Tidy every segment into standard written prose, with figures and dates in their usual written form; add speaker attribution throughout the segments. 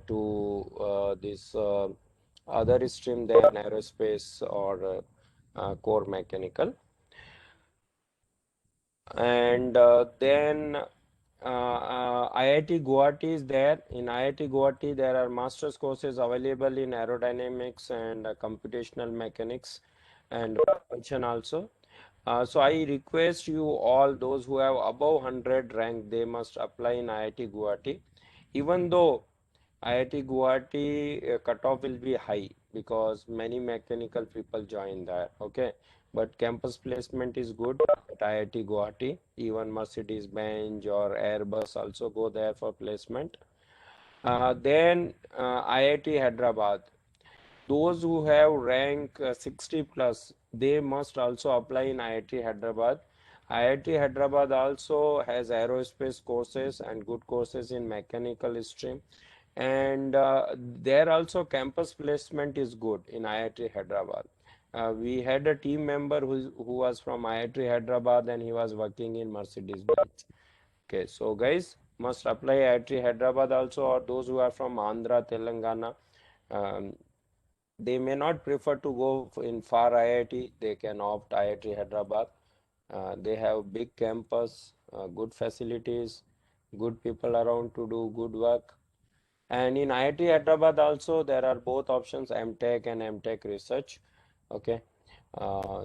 Speaker 1: to this other stream than aerospace or core mechanical. And then IIT Guwahati is there. In IIT Guwahati, there are master's courses available in aerodynamics and computational mechanics and propulsion also. So I request you all, those who have above 100 rank, they must apply in IIT Guwahati. Even though IIT Guwahati cutoff will be high because many mechanical people join there. Okay, but campus placement is good at IIT Guwahati. Even Mercedes-Benz or Airbus also go there for placement. Then IIT Hyderabad. Those who have rank 60 plus, they must also apply in IIT Hyderabad. IIT Hyderabad also has aerospace courses and good courses in mechanical stream. And there also campus placement is good in IIT Hyderabad. We had a team member who was from IIT Hyderabad and he was working in Mercedes-Benz. Okay, so guys must apply IIT Hyderabad also, or those who are from Andhra, Telangana. Um, they may not prefer to go in far IIT. They can opt IIT Hyderabad. They have big campus, good facilities, good people around to do good work. And in IIT Hyderabad also there are both options, MTech and MTech research. Okay.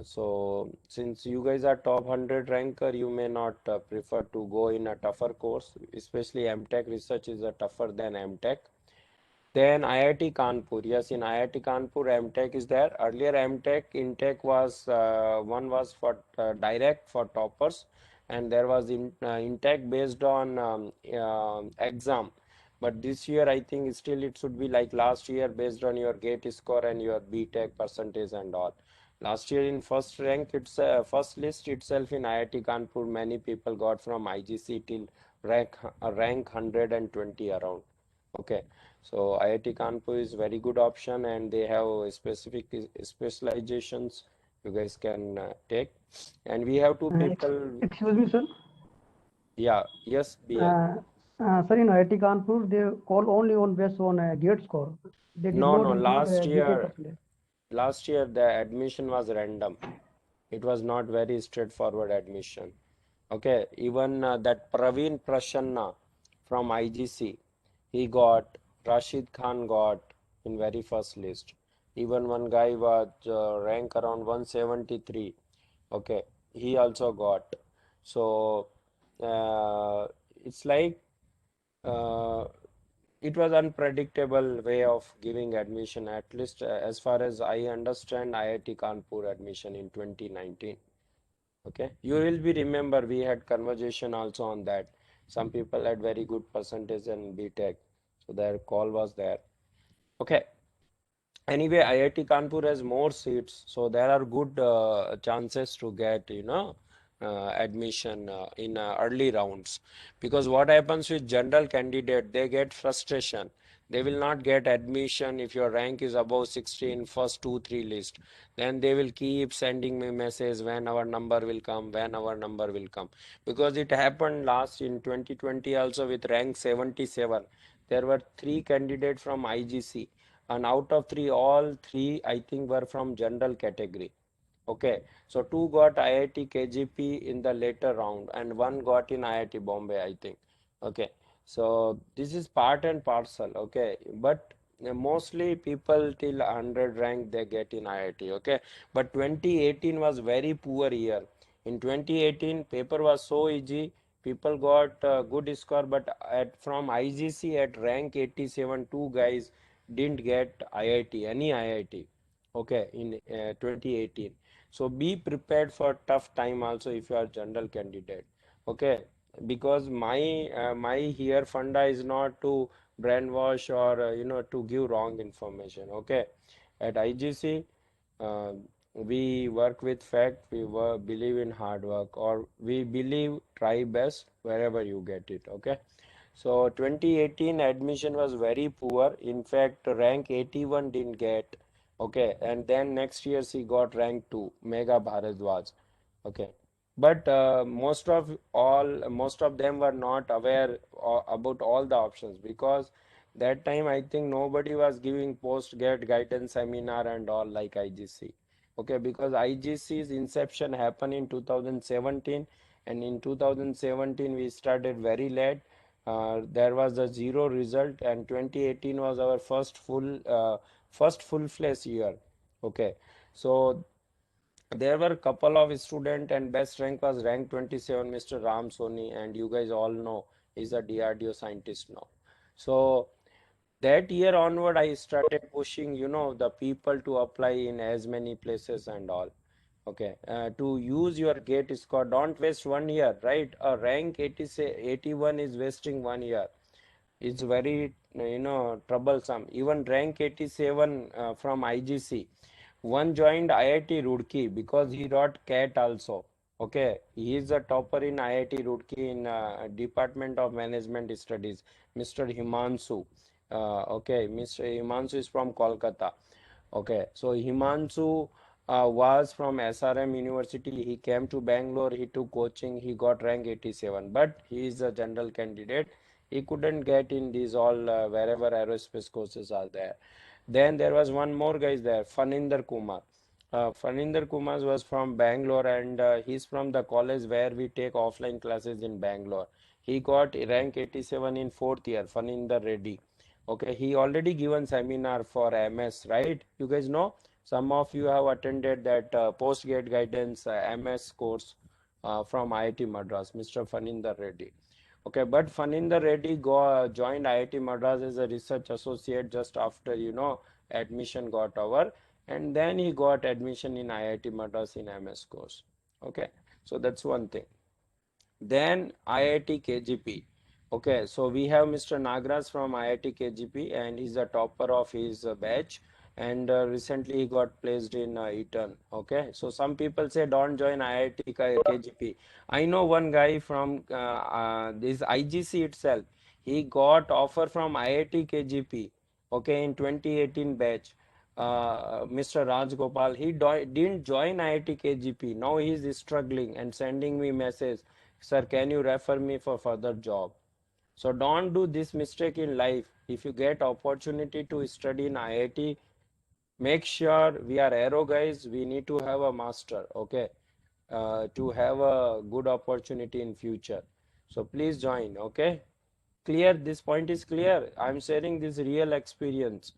Speaker 1: So since you guys are top 100 ranker, you may not prefer to go in a tougher course, especially MTech research is a tougher than MTech. Then IIT Kanpur. Yes, in IIT Kanpur, MTech is there. Earlier, MTech intake was one was for direct for toppers, and there was intake based on exam. But this year, I think still it should be like last year based on your GATE score and your BTech percentage and all. Last year in first rank, first list itself in IIT Kanpur, many people got from IGC till rank 120 around. Okay. So IIT Kanpur is very good option and they have specific specializations you guys can take. And we have two people.
Speaker 2: Excuse me, sir.
Speaker 1: Yeah, yes, BL.
Speaker 2: Sir, in IIT Kanpur, they call only on based on GATE score. They did
Speaker 1: No,
Speaker 2: not
Speaker 1: no,
Speaker 2: include BTech percentage.
Speaker 1: last year the admission was random. It was not very straightforward admission. Okay, even that Praveen Prasanna from IGC, he got, Rashid Khan got in very first list. Even one guy was rank around 173. Okay, he also got. So uh, it's like uh, it was unpredictable way of giving admission, at least as far as I understand IIT Kanpur admission in 2019. Okay, you will be remember we had conversation also on that. Some people had very good percentage in BTech, so their call was there. Okay. Anyway, IIT Kanpur has more seats, so there are good chances to get, admission in early rounds. Because what happens with general candidate, they get frustration. They will not get admission if your rank is above 16, first 2, 3 list. Then they will keep sending me message when our number will come, when our number will come. Because it happened last in 2020 also with rank 77. There were 3 candidates from IGC and out of 3 all 3 I think were from general category. Okay, so 2 got IIT KGP in the later round and 1 got in IIT Bombay I think. Okay, so this is part and parcel. Okay, but mostly people till 100 rank they get in IIT. Okay, but 2018 was very poor year. In 2018 paper was so easy, people got good score, but from IGC at rank 87 2 guys didn't get IIT, any IIT. Okay, in 2018. So be prepared for tough time also if you are general candidate. Okay, because my here funda is not to brainwash or to give wrong information. Okay, at IGC uh, we work with fact, believe in hard work, or we believe try best wherever you get it. Okay, so 2018 admission was very poor. In fact, rank 81 didn't get. Okay, and then next year she got rank 2, Mega Bharadwaj. Okay, but most of them were not aware about all the options because That time I think nobody was giving post-gate guidance seminar and all like IGC. Okay, because IGC's inception happened in 2017, and in 2017 we started very late. There was a zero result, and 2018 was our first full-fledged year. Okay, so there were a couple of student, and best rank was rank 27, Mr. Ram Soni, and you guys all know he's a DRDO scientist now. So that year onward, I started pushing, the people to apply in as many places and all. Okay, to use your gate score, don't waste 1 year, right? A rank 80, 81 is wasting 1 year. It's very, troublesome. Even rank 87 from IGC. One joined IIT Roorkee because he wrote CAT also. Okay, he is a topper in IIT Roorkee in Department of Management Studies, Mr. Himanshu. Okay, Mr. Himanshu is from Kolkata. Okay, so Himanshu was from SRM University. He came to Bangalore. He took coaching. He got rank 87, but he is a general candidate. He couldn't get in these all wherever aerospace courses are there. Then there was one more guy there, Faninder Kumar. Faninder Kumar was from Bangalore, and he's from the college where we take offline classes in Bangalore. He got rank 87 in fourth year, Faninder Reddy. Okay, he already given seminar for MS, right? You guys know, some of you have attended that post-gate guidance MS course from IIT Madras, Mr. Faninder Reddy. Okay, but Faninder Reddy joined IIT Madras as a research associate just after, admission got over, and then he got admission in IIT Madras in MS course. Okay, so that's one thing. Then IIT KGP. Okay, so we have Mr. Nagraj from IIT KGP, and he's a topper of his batch. And recently he got placed in Eton. Okay, so some people say don't join IIT KGP. I know one guy from this IGC itself. He got offer from IIT KGP. Okay, in 2018 batch. Mr. Raj Gopal, he didn't join IIT KGP. Now he is struggling and sending me message, sir, can you refer me for further job? So don't do this mistake in life. If you get opportunity to study in IIT, make sure we are aero guys. We need to have a master, okay, to have a good opportunity in future. So please join, okay? Clear? This point is clear. I'm sharing this real experience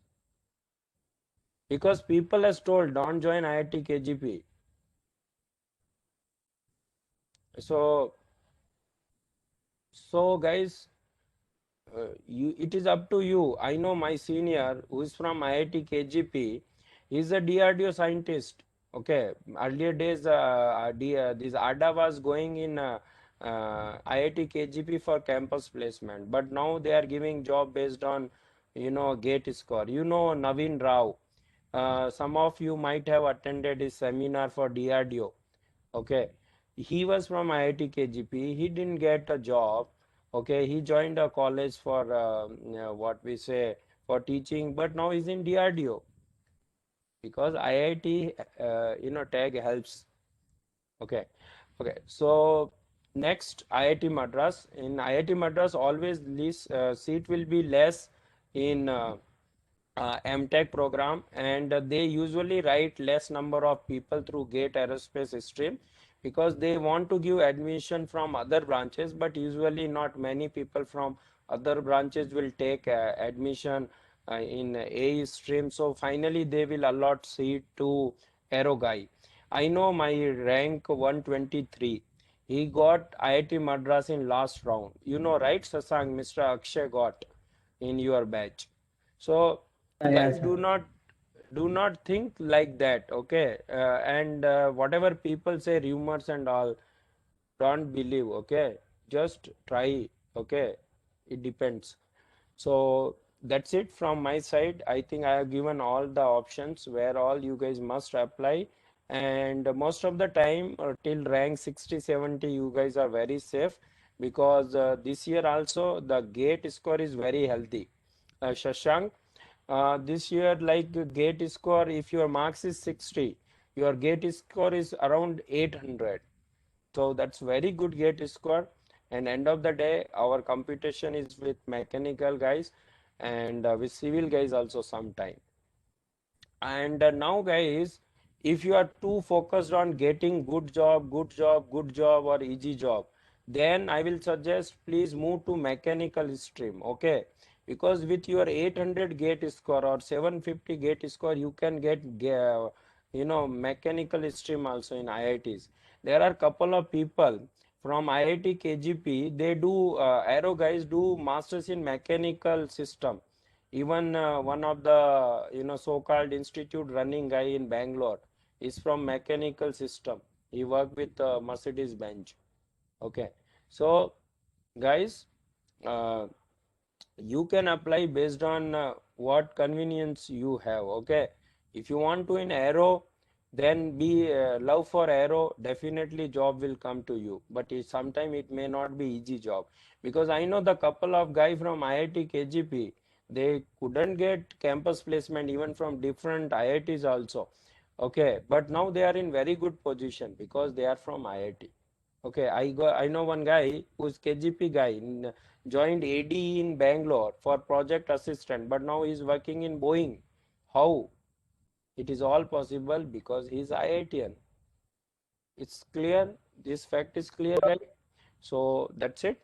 Speaker 1: because people has told don't join IIT KGP. So, so guys, it is up to you. I know my senior who is from IIT KGP, he is a DRDO scientist. Okay, earlier days, this ADA was going in IIT KGP for campus placement, but now they are giving job based on, gate score. You know, Naveen Rao. Some of you might have attended his seminar for DRDO. Okay, he was from IIT KGP. He didn't get a job. Okay, he joined a college for what we say for teaching, but now he's in DRDO because IIT, tag helps. Okay, okay. So next, IIT Madras. In IIT Madras, always this seat will be less in MTech program, and they usually write less number of people through GATE aerospace stream because they want to give admission from other branches, but usually not many people from other branches will take admission in A stream. So finally they will allot seat to aero guy. I know my rank 123. He got IIT Madras in last round. You know, right, Sasang, Mr. Akshay got in your batch. So
Speaker 2: Yeah,
Speaker 1: guys,
Speaker 2: sir.
Speaker 1: do not think like that, okay? And whatever people say, rumors and all, don't believe, okay? Just try, okay? It depends. So that's it from my side. I think I have given all the options where all you guys must apply. And most of the time, till rank 60, 70, you guys are very safe because this year also the gate score is very healthy. Shashank, this year, like gate score, if your marks is 60, your gate score is around 800. So that's very good gate score. And end of the day, our competition is with mechanical guys. and with civil guys also sometime. And now, guys, if you are too focused on getting good job, good job, good job, or easy job, then I will suggest please move to mechanical stream. Okay, because with your 800 gate score or 750 gate score, you can get mechanical stream also in IITs. There are couple of people from IIT KGP. They do Aero guys do masters in mechanical system. Even one of the so-called institute running guy in Bangalore is from mechanical system. He worked with Mercedes Benz. Okay, so guys, uh, you can apply based on what convenience you have. Okay, if you want to in Aero, then be love for Aero. Definitely job will come to you, but sometime it may not be easy job, because I know the couple of guy from IIT KGP, they couldn't get campus placement even from different IITs also. Okay, but now they are in very good position because they are from IIT. Okay, I know one guy who's KGP guy joined AD in Bangalore for project assistant, but now he's working in Boeing. How? It is all possible because he's IITian. It's clear. This fact is clear, guys. So that's it.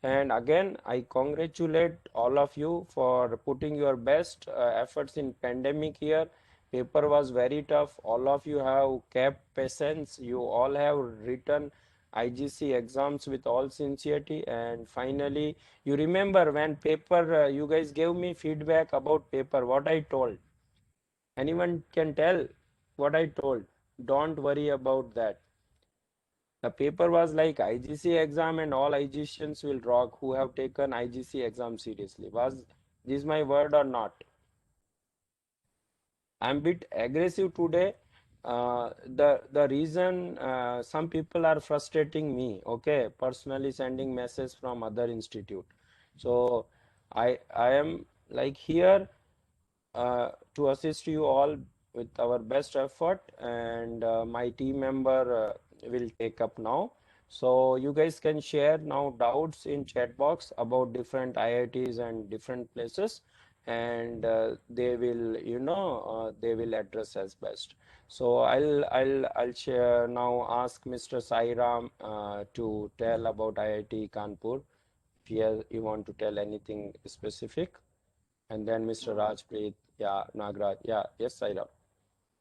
Speaker 1: And again, I congratulate all of you for putting your best efforts in pandemic year. Paper was very tough. All of you have kept patience. You all have written IGC exams with all sincerity. And finally, you remember when paper, you guys gave me feedback about paper, what I told. Anyone can tell what I told. Don't worry about that. The paper was like IGC exam and all IGCians will rock who have taken IGC exam seriously. Was this my word or not? I'm a bit aggressive today. The reason some people are frustrating me, okay, personally sending messages from other institute. So I am like here to assist you all with our best effort, and my team member will take up now. So you guys can share now doubts in chat box about different IITs and different places, and they will they will address as best. So I'll share now, ask Mr. Sairam to tell about IIT Kanpur if you want to tell anything specific, and then Mr. Rajpreet, yeah, Nagraj, yeah, yes, Sairab.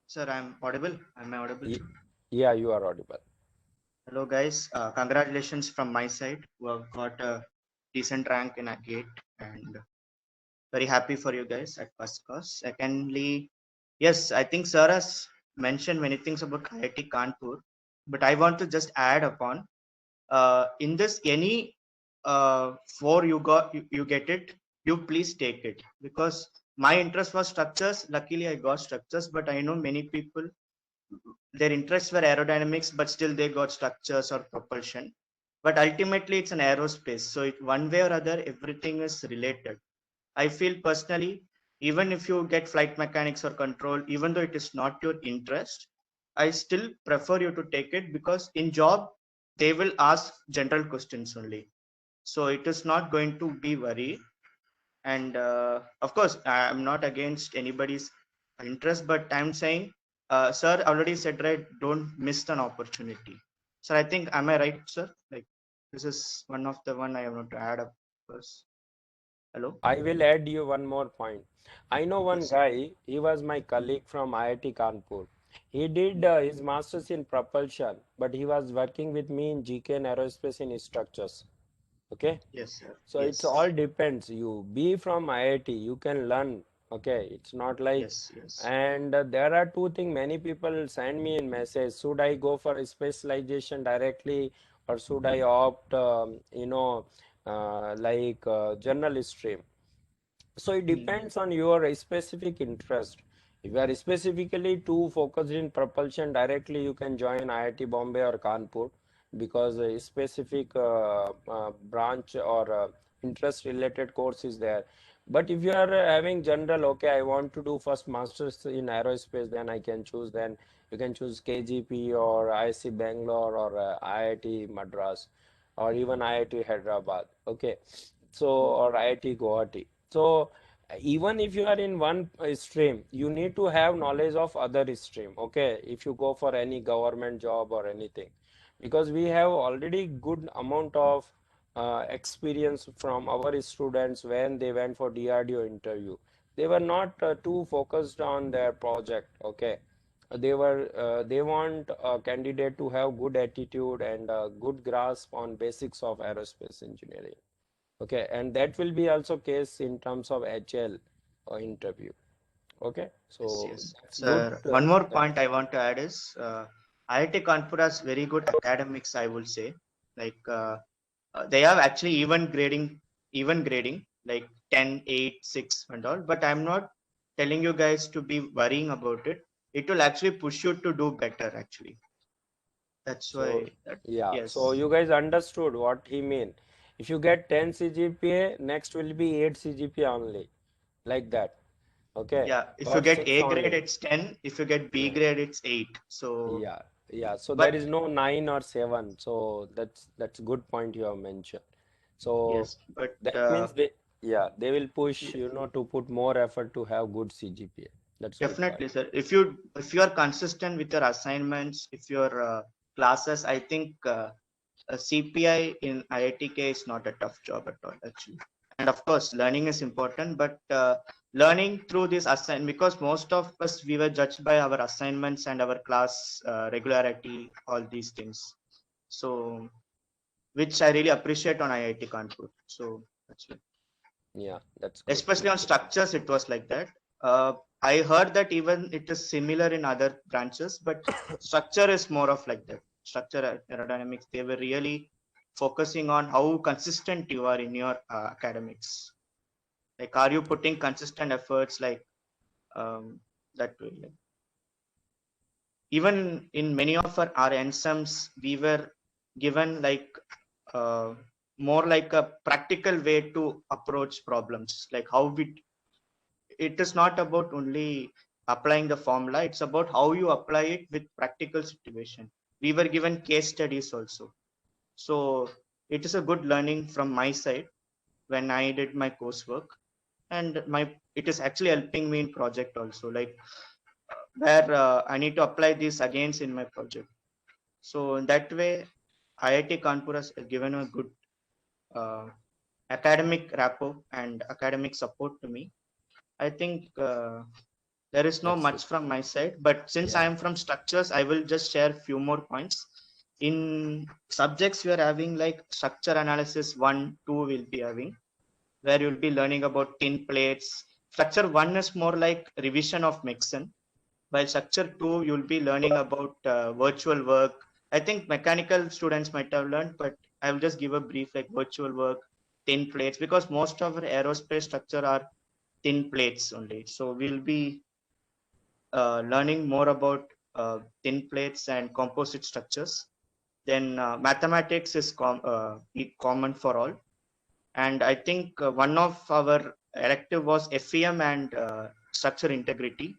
Speaker 3: Sir, I'm audible. Am I audible,
Speaker 1: Ye-
Speaker 3: sir?
Speaker 1: Yeah, you are audible.
Speaker 3: Hello, guys. Congratulations from my side who have got a decent rank in a gate, and very happy for you guys at first cause. Secondly, yes, I think sir has mentioned many things about IIT Kanpur, but I want to just add upon in this any four you get it, you please take it, because my interest was structures. Luckily, I got structures, but I know many people their interests were aerodynamics, but still they got structures or propulsion. But ultimately, it's an aerospace. So, one way or other, everything is related. I feel personally, even if you get flight mechanics or control, even though it is not your interest, I still prefer you to take it, because in job, they will ask general questions only. So, it is not going to be worry. And of course, I'm not against anybody's interest, but I'm saying, sir already said, right, don't miss an opportunity. So I think, am I right, sir? Like, this is one of the one I want to add up first. Hello.
Speaker 1: I will add you one more point. I know one
Speaker 3: Yes, sir.
Speaker 1: guy, he was my colleague from IIT Kanpur. He did his master's in propulsion, but he was working with me in GK and aerospace in structures. Okay.
Speaker 3: Yes, sir.
Speaker 1: So it's
Speaker 3: Yes.
Speaker 1: all depends. You be from IIT, you can learn. Okay, it's not like.
Speaker 3: Yes. Yes.
Speaker 1: And there are two things. Many people send me in message. Should I go for a specialization directly, or should I opt, general stream? So it
Speaker 3: Hmm.
Speaker 1: depends on your specific interest. If you are specifically too focused in propulsion directly, you can join IIT Bombay or Kanpur, because a specific branch or interest related course is there. But if you are having general, okay, I want to do first masters in aerospace, then I can choose. Then you can choose KGP or IIC Bangalore or IIT Madras or even IIT Hyderabad. Okay, so or IIT Guwahati. So even if you are in one stream, you need to have knowledge of other stream. Okay, if you go for any government job or anything, because we have already good amount of experience from our students when they went for DRDO interview. They were not too focused on their project. Okay, they want a candidate to have good attitude and good grasp on basics of aerospace engineering. Okay, and that will be also case in terms of HL interview. Okay,
Speaker 3: Yes,
Speaker 1: so
Speaker 3: yes.
Speaker 1: that's good.
Speaker 3: Sir, one more
Speaker 1: Yeah.
Speaker 3: point I want to add is IIT Kanpur has very good academics, I would say. Like they have actually even grading, like 10, 8, 6 and all. But I'm not telling you guys to be worrying about it. It will actually push you to do better, actually. That's
Speaker 1: So
Speaker 3: why, that,
Speaker 1: yeah, so
Speaker 3: yes.
Speaker 1: you guys understood what he mean. If you get 10 CGPA, next will be 8 CGPA only, like that. Okay,
Speaker 3: Yeah, if you
Speaker 1: or
Speaker 3: get
Speaker 1: 6
Speaker 3: A grade,
Speaker 1: only.
Speaker 3: it's 10. If you get B
Speaker 1: Yeah,
Speaker 3: grade, it's 8. So,
Speaker 1: yeah, yeah. So there is
Speaker 3: but
Speaker 1: no 9 or 7. So that's good point you have mentioned. So
Speaker 3: yes, but
Speaker 1: that means yeah, they will push, to put more effort to have good CGPA. That's good point.
Speaker 3: definitely, sir. If you are consistent with your assignments, if your classes, I think a CPI in IITK is not a tough job at all, actually. And of course, learning is important, but learning through this assignment, because most of us we were judged by our assignments and our class regularity, all these things. So, which I really appreciate on IIT Kanpur. So that's it.
Speaker 1: Yeah, that's good.
Speaker 3: Especially on structures, it was like that. uh, I heard that even it is similar in other branches, but structure is more of like that. Structure aerodynamics, they were really focusing on how consistent you are in your academics. Like, are you putting consistent efforts, like that way, like, even in many of our ensems we were given like uh, more like a practical way to approach problems, like how we, it is not about only applying the formula, it's about how you apply it with practical situation. We were given case studies also. So it is a good learning from my side when I did my coursework. And my, it is actually helping me in project also, like where I need to apply this again in my project. So in that way, IIT Kanpur has given a good uh, academic rapport and academic support to me. I think there is no
Speaker 1: That's
Speaker 3: much from my side, but since I
Speaker 1: yeah.
Speaker 3: am from structures, I will just share few more points. In subjects we are having like structure analysis 1, 2 will be having, where you'll be learning about tin plates. Structure 1 is more like revision of Mixon, while structure 2 you'll be learning about virtual work. I think mechanical students might have learned, but I will just give a brief, like virtual work, tin plates, because most of our aerospace structure are thin plates only. So we'll be learning more about thin plates and composite structures. Then mathematics is common for all. And I think one of our elective was FEM and structure integrity.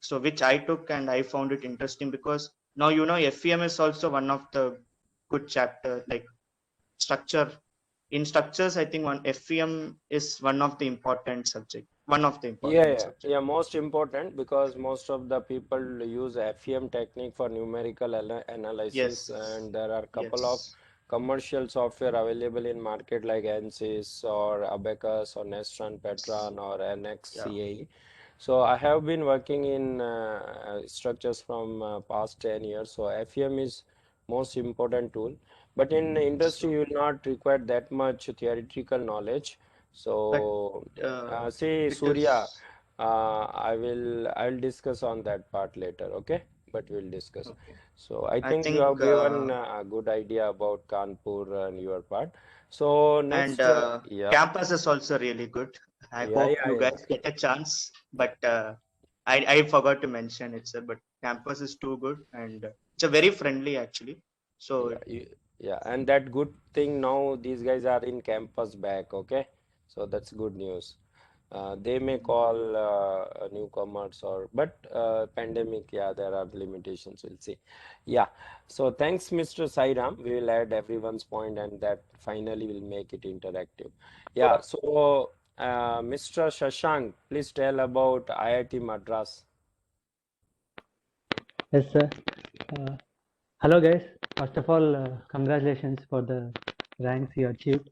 Speaker 3: So which I took and I found it interesting, because now FEM is also one of the good chapter, like structure. In structures, I think one FEM is one of the important subject. One of the
Speaker 1: Yeah,
Speaker 3: important
Speaker 1: yeah,
Speaker 3: subject.
Speaker 1: yeah, most important because most of the people use FEM technique for numerical analysis,
Speaker 3: Yes.
Speaker 1: and there are couple of
Speaker 3: Yes.
Speaker 1: commercial software available in market like ANSYS or Abacus or Nestran,
Speaker 3: Yes.
Speaker 1: Petran or
Speaker 3: Yeah.
Speaker 1: NXCAE. So I have been working in structures from past 10 years. So FEM is most important tool. But in industry,
Speaker 3: So,
Speaker 1: you will not require that much theoretical knowledge.
Speaker 3: but
Speaker 1: So
Speaker 3: uh,
Speaker 1: see,
Speaker 3: it
Speaker 1: Surya,
Speaker 3: is
Speaker 1: I'll discuss on that part later, okay? But we'll discuss.
Speaker 3: okay.
Speaker 1: So I
Speaker 3: I
Speaker 1: think you
Speaker 3: think
Speaker 1: have given a good idea about Kanpur and your part. So
Speaker 3: and
Speaker 1: next, yeah,
Speaker 3: campus is also really good. I
Speaker 1: yeah,
Speaker 3: hope
Speaker 1: yeah,
Speaker 3: you
Speaker 1: yeah,
Speaker 3: guys get a chance, but I forgot to mention it, sir. But campus is too good, and it's a very friendly actually. So
Speaker 1: yeah, yeah. And that good thing now these guys are in campus back, okay? So that's good news. They may call newcomers but pandemic, yeah, there are limitations. We'll see. Yeah. So thanks, Mr. Sairam. We will add everyone's point, and that finally will make it interactive. Yeah. So Mr. Shashank, please tell about IIT Madras.
Speaker 4: Yes, sir. Uh, Hello, guys. First of all, congratulations for the ranks you achieved.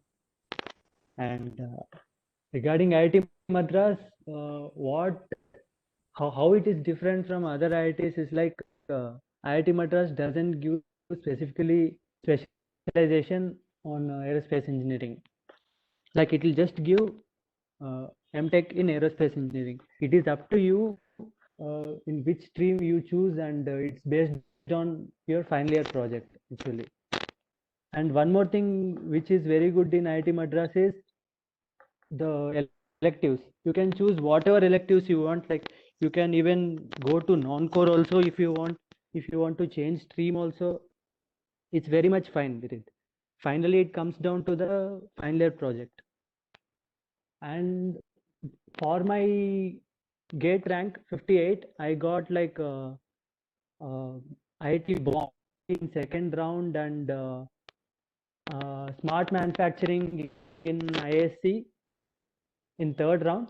Speaker 4: And regarding IIT Madras, how it is different from other IITs is like IIT Madras doesn't give specifically specialization on aerospace engineering. Like it will just give MTech in aerospace engineering. It is up to you in which stream you choose, and it's based on your final year project actually. And one more thing which is very good in IIT Madras is the electives. You can choose whatever electives you want. Like you can even go to non-core also if you want. If you want to change stream also, it's very much fine with it. Finally, it comes down to the final year project. And for my gate rank 58, I got like IIT Bombay in second round, and smart manufacturing in ISC in third round.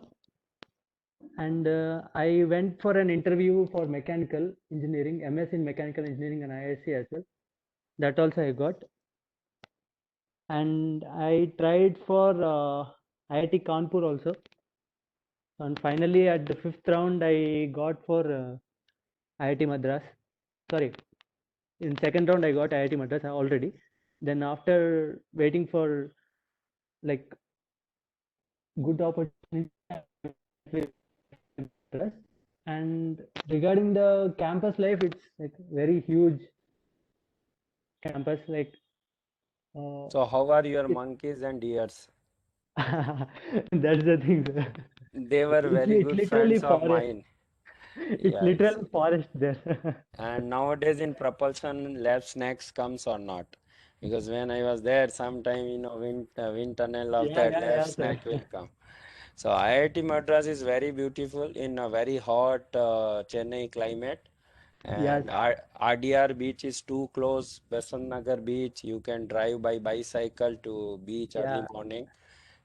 Speaker 4: And I went for an interview for mechanical engineering, MS in mechanical engineering and ISC as well. That also I got. And I tried for IIT Kanpur also. And finally, at the fifth round, I got for IIT Madras. Sorry, in second round, I got IIT Madras already. Then after waiting for like good opportunity, Madras. And regarding the campus life, it's like very huge campus. Like
Speaker 1: So how are your
Speaker 4: it,
Speaker 1: monkeys and deers?
Speaker 4: that's the thing, sir.
Speaker 1: They were very
Speaker 4: It's
Speaker 1: good
Speaker 4: literally
Speaker 1: friends of
Speaker 4: forest.
Speaker 1: mine.
Speaker 4: It's
Speaker 1: Yeah, it's
Speaker 4: literal forest there.
Speaker 1: and nowadays in propulsion lab snacks comes or not? Because when I was there, sometime wind tunnel of
Speaker 4: Yeah,
Speaker 1: that
Speaker 4: yeah,
Speaker 1: lab
Speaker 4: yeah, sir.
Speaker 1: snack will come. So IIT Madras is very beautiful in a very hot Chennai climate,
Speaker 4: Yes,
Speaker 1: and RDR beach is too close. Besant Nagar beach, you can drive by bicycle to beach early
Speaker 4: yeah.
Speaker 1: morning.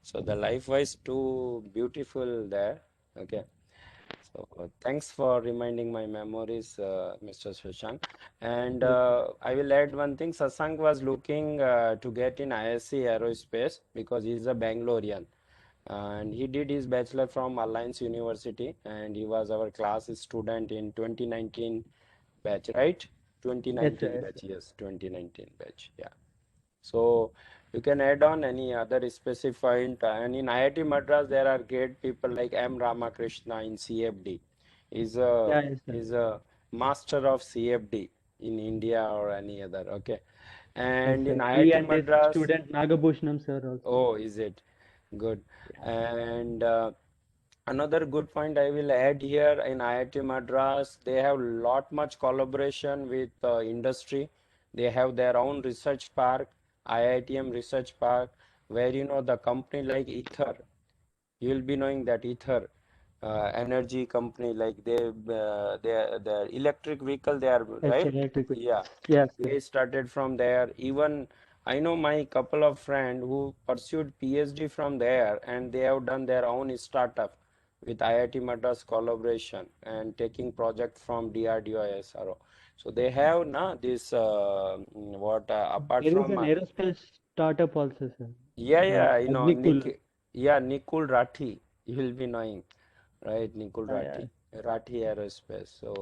Speaker 1: So the life was too beautiful there. Okay. So thanks for reminding my memories, Mr. Shashank. And I will add one thing. Sasank was looking to get in ISC Aerospace because he's a Bangalorean. And he did his bachelor from Alliance University, and he was our class student in 2019 batch, right?
Speaker 4: Yes,
Speaker 1: 2019
Speaker 4: sir. Yes,
Speaker 1: batch, yes, 2019 batch, yeah. So you can add on any other specified, and in IIT Madras there are great people like M. Ramakrishna in CFD. He's a
Speaker 4: yeah, yes, sir.
Speaker 1: he's a master of CFD in India or any other. Okay,
Speaker 4: Yes,
Speaker 1: and in
Speaker 4: sir. He
Speaker 1: IIT
Speaker 4: and his
Speaker 1: Madras,
Speaker 4: student Nagabhushnam, sir, also.
Speaker 1: oh, is it good?
Speaker 4: Yeah.
Speaker 1: And another good point I will add here in IIT Madras, they have lot much collaboration with industry. They have their own research park, IITM Research Park, where the company like Ether, you will be knowing that Ether energy company, like their electric vehicle, they are
Speaker 4: Yes,
Speaker 1: right.
Speaker 4: electrical.
Speaker 1: Yeah,
Speaker 4: Yes, sir.
Speaker 1: they started from there. Even I know my couple of friend who pursued PhD from there, and they have done their own startup with IIT Madras collaboration and taking project from DRDO SRO. So they have na this what apart
Speaker 4: There is
Speaker 1: from
Speaker 4: an aerospace startup also, sir.
Speaker 1: yeah, yeah,
Speaker 4: Agnikul.
Speaker 1: yeah, Nikul Rathi, you will be knowing, right? Nikul
Speaker 4: Yeah.
Speaker 1: Rathi Aerospace. So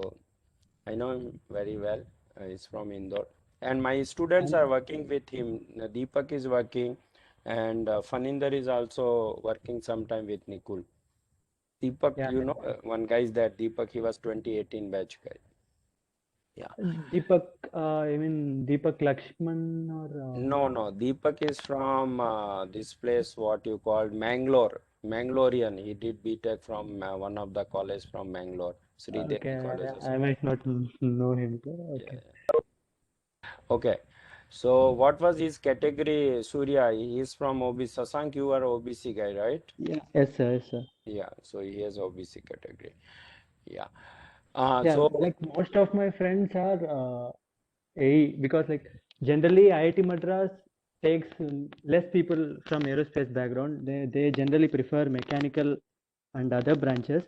Speaker 1: I know him very well. He's from Indore, and my students
Speaker 4: And
Speaker 1: are working with him. Deepak is working, and Faninder is also working sometime with Nikul. Deepak,
Speaker 4: yeah,
Speaker 1: one guy is that Deepak. He was 2018 batch guy. Yeah.
Speaker 4: Deepak, I mean Deepak Lakshman or
Speaker 1: No, no. Deepak is from this place, what you call Mangalore. Mangalorean. He did BTech from one of the college from Mangalore, Sri Devi
Speaker 4: okay,
Speaker 1: College or
Speaker 4: I
Speaker 1: something.
Speaker 4: might not know him, sir.
Speaker 1: Yeah,
Speaker 4: Okay.
Speaker 1: yeah. Okay. So what was his category, Surya? He is from OBC. Sasank, you are OBC guy, right?
Speaker 4: Yeah. Yes, sir. Yes, sir.
Speaker 1: Yeah. So he has OBC category. Yeah.
Speaker 4: Yeah,
Speaker 1: So
Speaker 4: like most of my friends are AE because like generally IIT Madras takes less people from aerospace background. They generally prefer mechanical and other branches.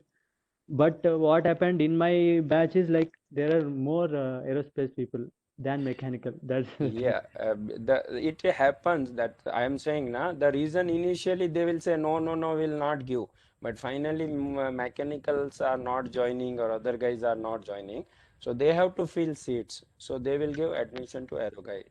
Speaker 4: But what happened in my batch is like there are more aerospace people than mechanical. That's the thing.
Speaker 1: Yeah, it happens that I am saying na, the reason initially they will say no, no, no, will not give, but finally mechanicals are not joining or other guys are not joining, so they have to fill seats, so they will give admission to aero guy.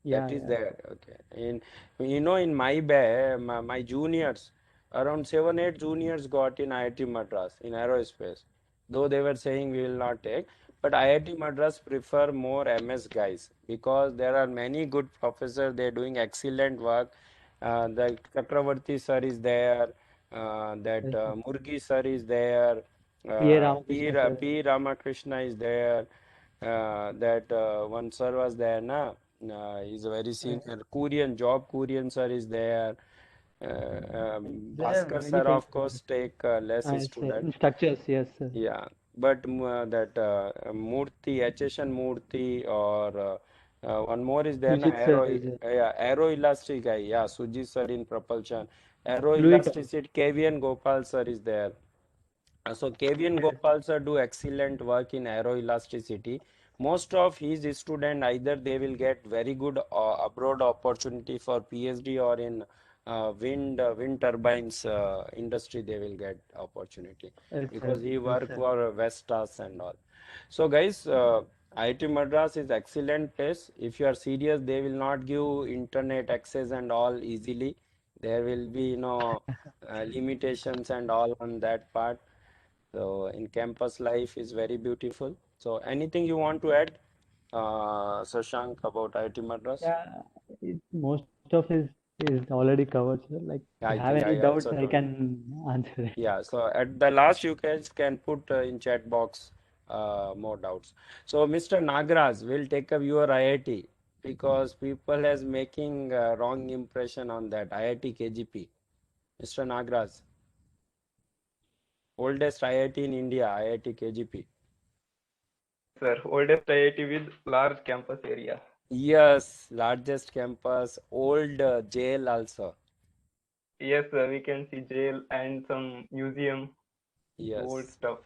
Speaker 1: That
Speaker 4: Yeah,
Speaker 1: is
Speaker 4: yeah.
Speaker 1: there. Okay. In my batch, my juniors, around 7, 8 juniors got in IIT Madras in aerospace. Though they were saying we will not take, but IIT Madras prefer more MS guys because there are many good professors. They are doing excellent work. The Chakravarti sir is there. That
Speaker 4: Yes, yes.
Speaker 1: Murgi sir is there.
Speaker 4: P.A. Ramakrishna sir.
Speaker 1: P. Ramakrishna is there. That one sir was there, na? He's a very
Speaker 4: Yes.
Speaker 1: senior. Korean sir is there.
Speaker 4: There are
Speaker 1: Bhaskar
Speaker 4: many
Speaker 1: sir, of
Speaker 4: famous.
Speaker 1: course, take less
Speaker 4: I say
Speaker 1: student.
Speaker 4: structures, yes, sir.
Speaker 1: Yeah, but that Murthy, HSN Murthy, or one more is there, na?
Speaker 4: Sujit sir is
Speaker 1: Yeah, Aero Elastic guy. Yeah, Sujit sir in propulsion. Aero
Speaker 4: Fluid.
Speaker 1: Elasticity, KVN Gopal sir is there. So KVN
Speaker 4: Yes.
Speaker 1: Gopal sir do excellent work in aeroelasticity. Most of his student either they will get very good abroad opportunity for PhD or in wind turbines industry they will get opportunity
Speaker 4: Yes, sir.
Speaker 1: because he
Speaker 4: Yes,
Speaker 1: work
Speaker 4: sir.
Speaker 1: for Vestas and all. So guys, IIT Madras is excellent place. If you are serious, they will not give internet access and all easily. There will be limitations and all on that part. So in campus life is very beautiful. So anything you want to add, Shashank, about IIT Madras?
Speaker 4: Yeah, most of his is already covered, sir. Like, if you
Speaker 1: I
Speaker 4: have
Speaker 1: think
Speaker 4: any
Speaker 1: I
Speaker 4: doubts,
Speaker 1: also
Speaker 4: I
Speaker 1: told.
Speaker 4: can answer it.
Speaker 1: Yeah, so at the last you guys can put in chat box more doubts. So Mr. Nagraj will take up your IIT because people has making wrong impression on that IIT KGP. Mr. Nagraj, oldest IIT in India, IIT KGP.
Speaker 5: Sir, oldest IIT with large campus area.
Speaker 1: Yes, largest campus, old jail also.
Speaker 5: Yes, sir, we can see jail and some museum, old
Speaker 1: Yes.
Speaker 5: stuff.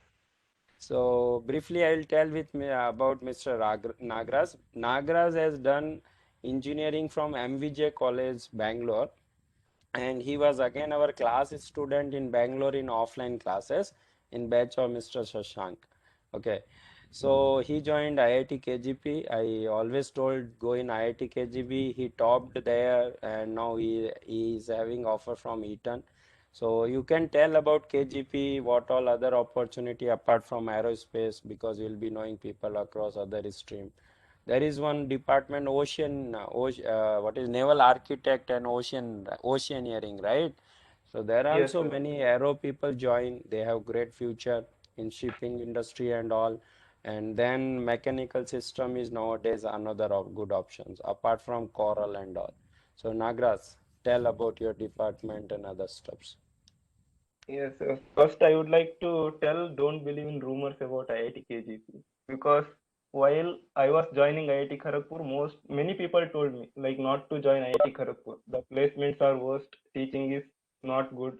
Speaker 1: So briefly, I will tell with me about Mr. Nagras. Nagras has done engineering from MVJ College, Bangalore, and he was again our class student in Bangalore in offline classes in batch of Mr. Shashank. Okay, so he joined IIT KGP. I always told go in IIT KGP. He topped there, and now he is having offer from Eton. So you can tell about KGP, what all other opportunity apart from aerospace, because you'll be knowing people across other stream. There is one department, what is naval architect and oceaneering, right? So there are
Speaker 5: Yes,
Speaker 1: also
Speaker 5: sir.
Speaker 1: many aero people join. They have great future in shipping industry and all. And then mechanical system is nowadays another of good options apart from Coral and all. So Nagras, tell about your department and other stuffs.
Speaker 5: Yes, sir. First, I would like to tell don't believe in rumors about IIT KGP because while I was joining IIT Kharagpur, many people told me like not to join IIT Kharagpur. The placements are worst, teaching is not good.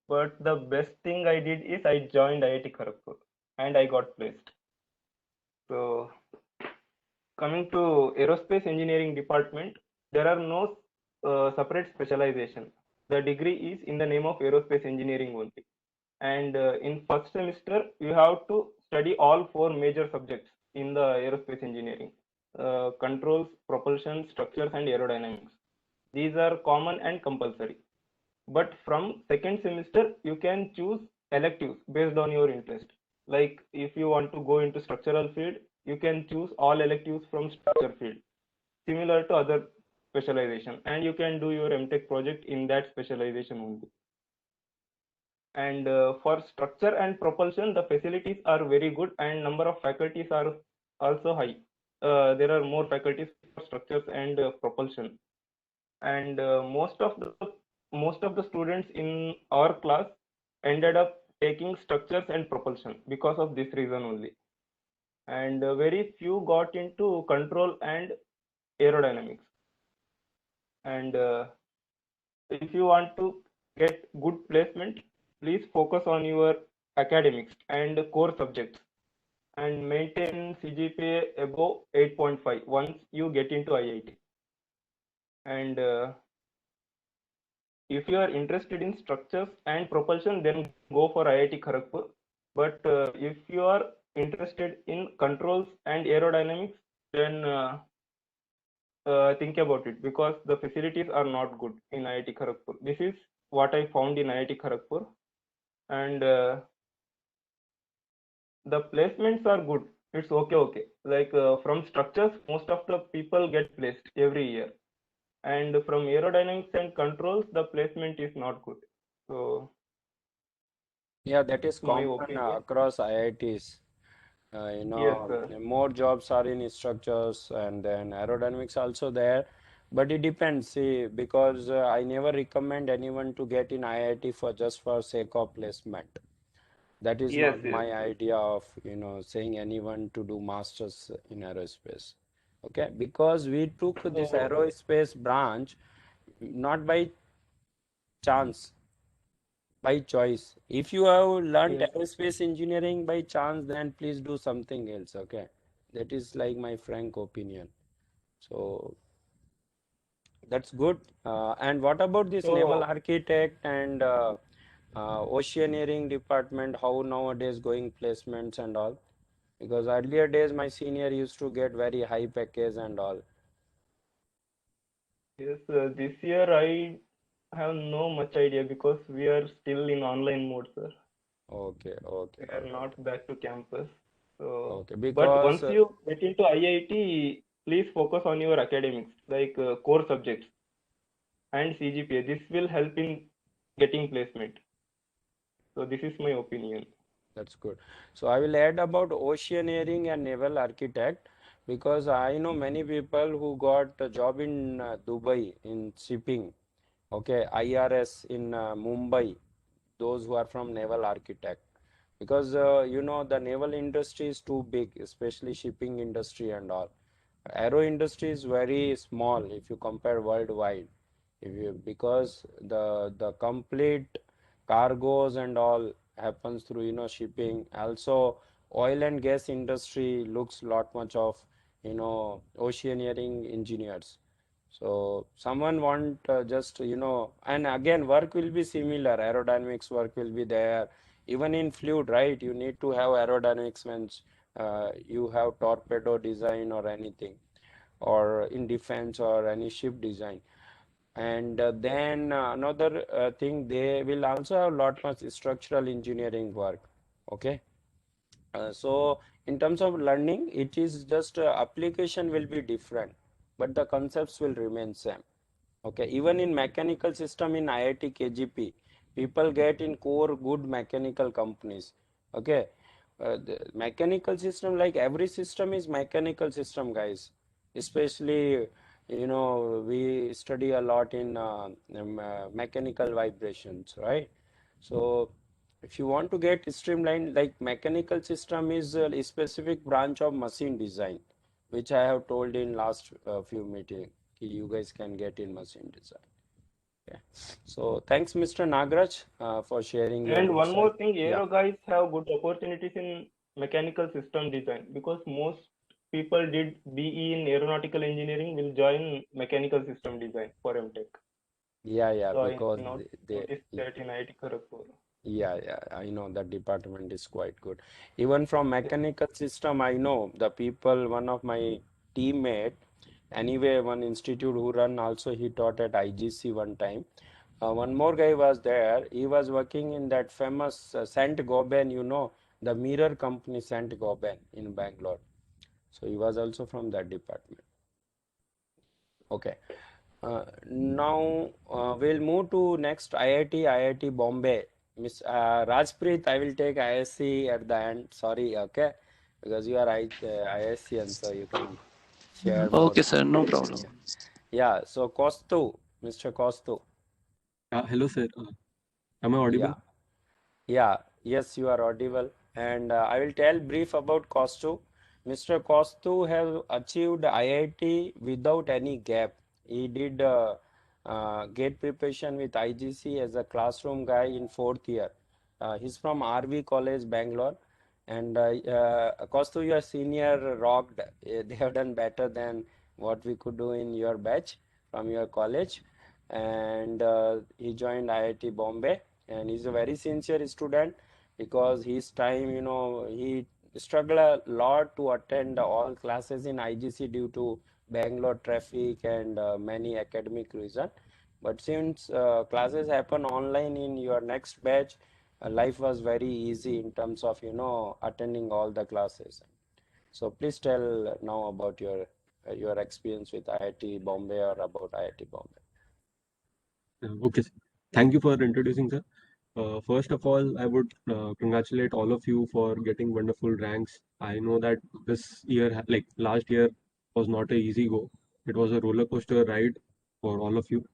Speaker 5: But the best thing I did is I joined IIT Kharagpur and I got placed. So coming to aerospace engineering department, there are no separate specialization. The degree is in the name of aerospace engineering only. And in first semester, you have to study all four major subjects in the aerospace engineering: controls, propulsion, structures, and aerodynamics. These are common and compulsory. But from second semester, you can choose electives based on your interest. Like if you want to go into structural field, you can choose all electives from structure field, similar to other specialization, and you can do your MTech project in that specialization only. And for structure and propulsion, the facilities are very good and number of faculties are also high. There are more faculties for structures and propulsion. And most of the students in our class ended up taking structures and propulsion because of this reason only. And very few got into control and aerodynamics. And if you want to get good placement, please focus on your academics and core subjects and maintain CGPA above 8.5 once you get into IIT. And if you are interested in structures and propulsion, then go for IIT Kharagpur. But if you are interested in controls and aerodynamics, then think about it, because the facilities are not good in IIT Kharagpur. This is what I found in IIT Kharagpur, and the placements are good. It's okay. Like from structures, most of the people get placed every year, and from aerodynamics and controls, the placement is not good. So
Speaker 1: Yeah, that is
Speaker 5: that's my
Speaker 1: common
Speaker 5: opinion.
Speaker 1: across IITs.
Speaker 5: Yes, sir.
Speaker 1: More jobs are in structures and then aerodynamics also there. But it depends, see, because I never recommend anyone to get in IIT for just for sake of placement. That is
Speaker 5: Yes,
Speaker 1: not
Speaker 5: yes,
Speaker 1: my
Speaker 5: yes.
Speaker 1: idea of, saying anyone to do masters in aerospace. Okay, because we took this
Speaker 5: So
Speaker 1: aerospace branch not by chance, by choice. If you have learned
Speaker 5: yes,
Speaker 1: aerospace engineering by chance, then please do something else. Okay, that is like my frank opinion. So that's good. And what about this naval
Speaker 5: so
Speaker 1: architect and oceaneering department? How nowadays going placements and all? Because earlier days my senior used to get very high package and all.
Speaker 5: yes, this year I have no much idea because we are still in online mode, sir.
Speaker 1: Okay, okay,
Speaker 5: We are
Speaker 1: okay,
Speaker 5: not back to campus. So,
Speaker 1: okay.
Speaker 5: but
Speaker 1: Because
Speaker 5: once you get into IIT, please focus on your academics, like core subjects and CGPA. This will help in getting placement. So this is my opinion.
Speaker 1: that's good. So I will add about oceaneering and naval architect because I know many people who got a job in Dubai in shipping. Okay, IRS in Mumbai, those who are from naval architect. Because the naval industry is too big, especially shipping industry and all. Aero industry is very small if you compare worldwide. If you because the complete cargoes and all happens through shipping. Also, oil and gas industry looks lot much of oceaneering engineers. So someone want just and again work will be similar. Aerodynamics work will be there. Even in fluid, right? You need to have aerodynamics when you have torpedo design or anything, or in defense or any ship design. And then another thing, they will also have lot much structural engineering work. Okay. So in terms of learning, it is just application will be different, but the concepts will remain same. Okay, even in mechanical system in IIT KGP, people get in core good mechanical companies. Okay, the mechanical system, like every system is mechanical system, guys. Especially, we study a lot in mechanical vibrations, right? So if you want to get streamlined, like mechanical system is a specific branch of machine design, which I have told in last few meeting. You guys can get in machine design. Okay. So thanks, Mr. Nagraj, for sharing your
Speaker 5: And one
Speaker 1: insight.
Speaker 5: more thing,
Speaker 1: Yeah.
Speaker 5: aero guys have good opportunities in mechanical system design because most people did BE in aeronautical engineering will join mechanical system design for MTech.
Speaker 1: Yeah,
Speaker 5: So I
Speaker 1: because
Speaker 5: noticed that in IIT Kharagpur.
Speaker 1: yeah, I know that department is quite good. Even from mechanical system, I know the people, one of my teammate, anyway, one institute who run also, he taught at IGC one time. One more guy was there. He was working in that famous Saint Gobain, the mirror company Saint Gobain in Bangalore. So he was also from that department. Okay. Now we'll move to next IIT Bombay. Miss Rajpreet, I will take ISC at the end. Sorry, okay, because you are ISC and so you can share more.
Speaker 6: Okay, sir, no
Speaker 1: Yeah.
Speaker 6: problem.
Speaker 1: Yeah. So Kostu, Mr. Kostu.
Speaker 7: Hello, sir. Am I audible?
Speaker 1: Yeah. Yeah, yes, you are audible. And I will tell brief about Kostu. Mr. Kostu have achieved IIT without any gap. He did GATE preparation with IGC as a classroom guy in 4th year. He's from RV College, Bangalore. And Kaustav, your senior rocked. They have done better than what we could do in your batch from your college. And he joined IIT Bombay. And he's a very sincere student because his time, he struggled a lot to attend all classes in IGC due to Bangalore traffic and many academic reasons. But since classes happen online in your next batch, life was very easy in terms of attending all the classes. So please tell now about your experience with IIT Bombay or about IIT Bombay.
Speaker 7: Okay, sir. Thank you for introducing, sir. First of all, I would congratulate all of you for getting wonderful ranks. I know that this year, like last year, was not a easy go. It was a roller coaster ride for all of you.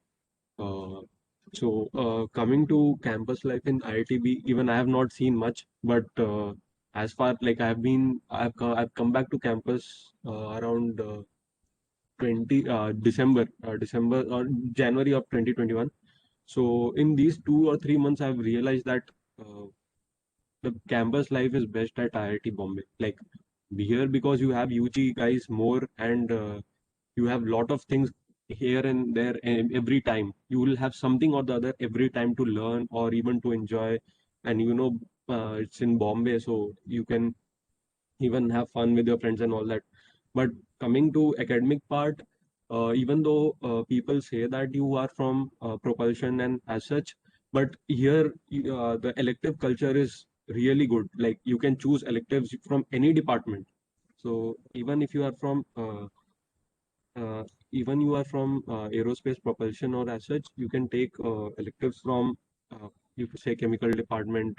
Speaker 7: Uh, Coming to campus life in IITB, even I have not seen much, but as far like I've come back to campus around 20 December or January of 2021. So in these 2 or 3 months, I've realized that uh, the campus life is best at IIT Bombay. Like here, because you have UG guys more, and you have lot of things here and there, and every time you will have something or the other every time to learn or even to enjoy. And it's in Bombay, so you can even have fun with your friends and all that. But coming to academic part, even though people say that you are from propulsion and as such, but here the elective culture is really good. Like you can choose electives from any department. So uh, even you are from aerospace propulsion or as such, you can take electives from you could say chemical department,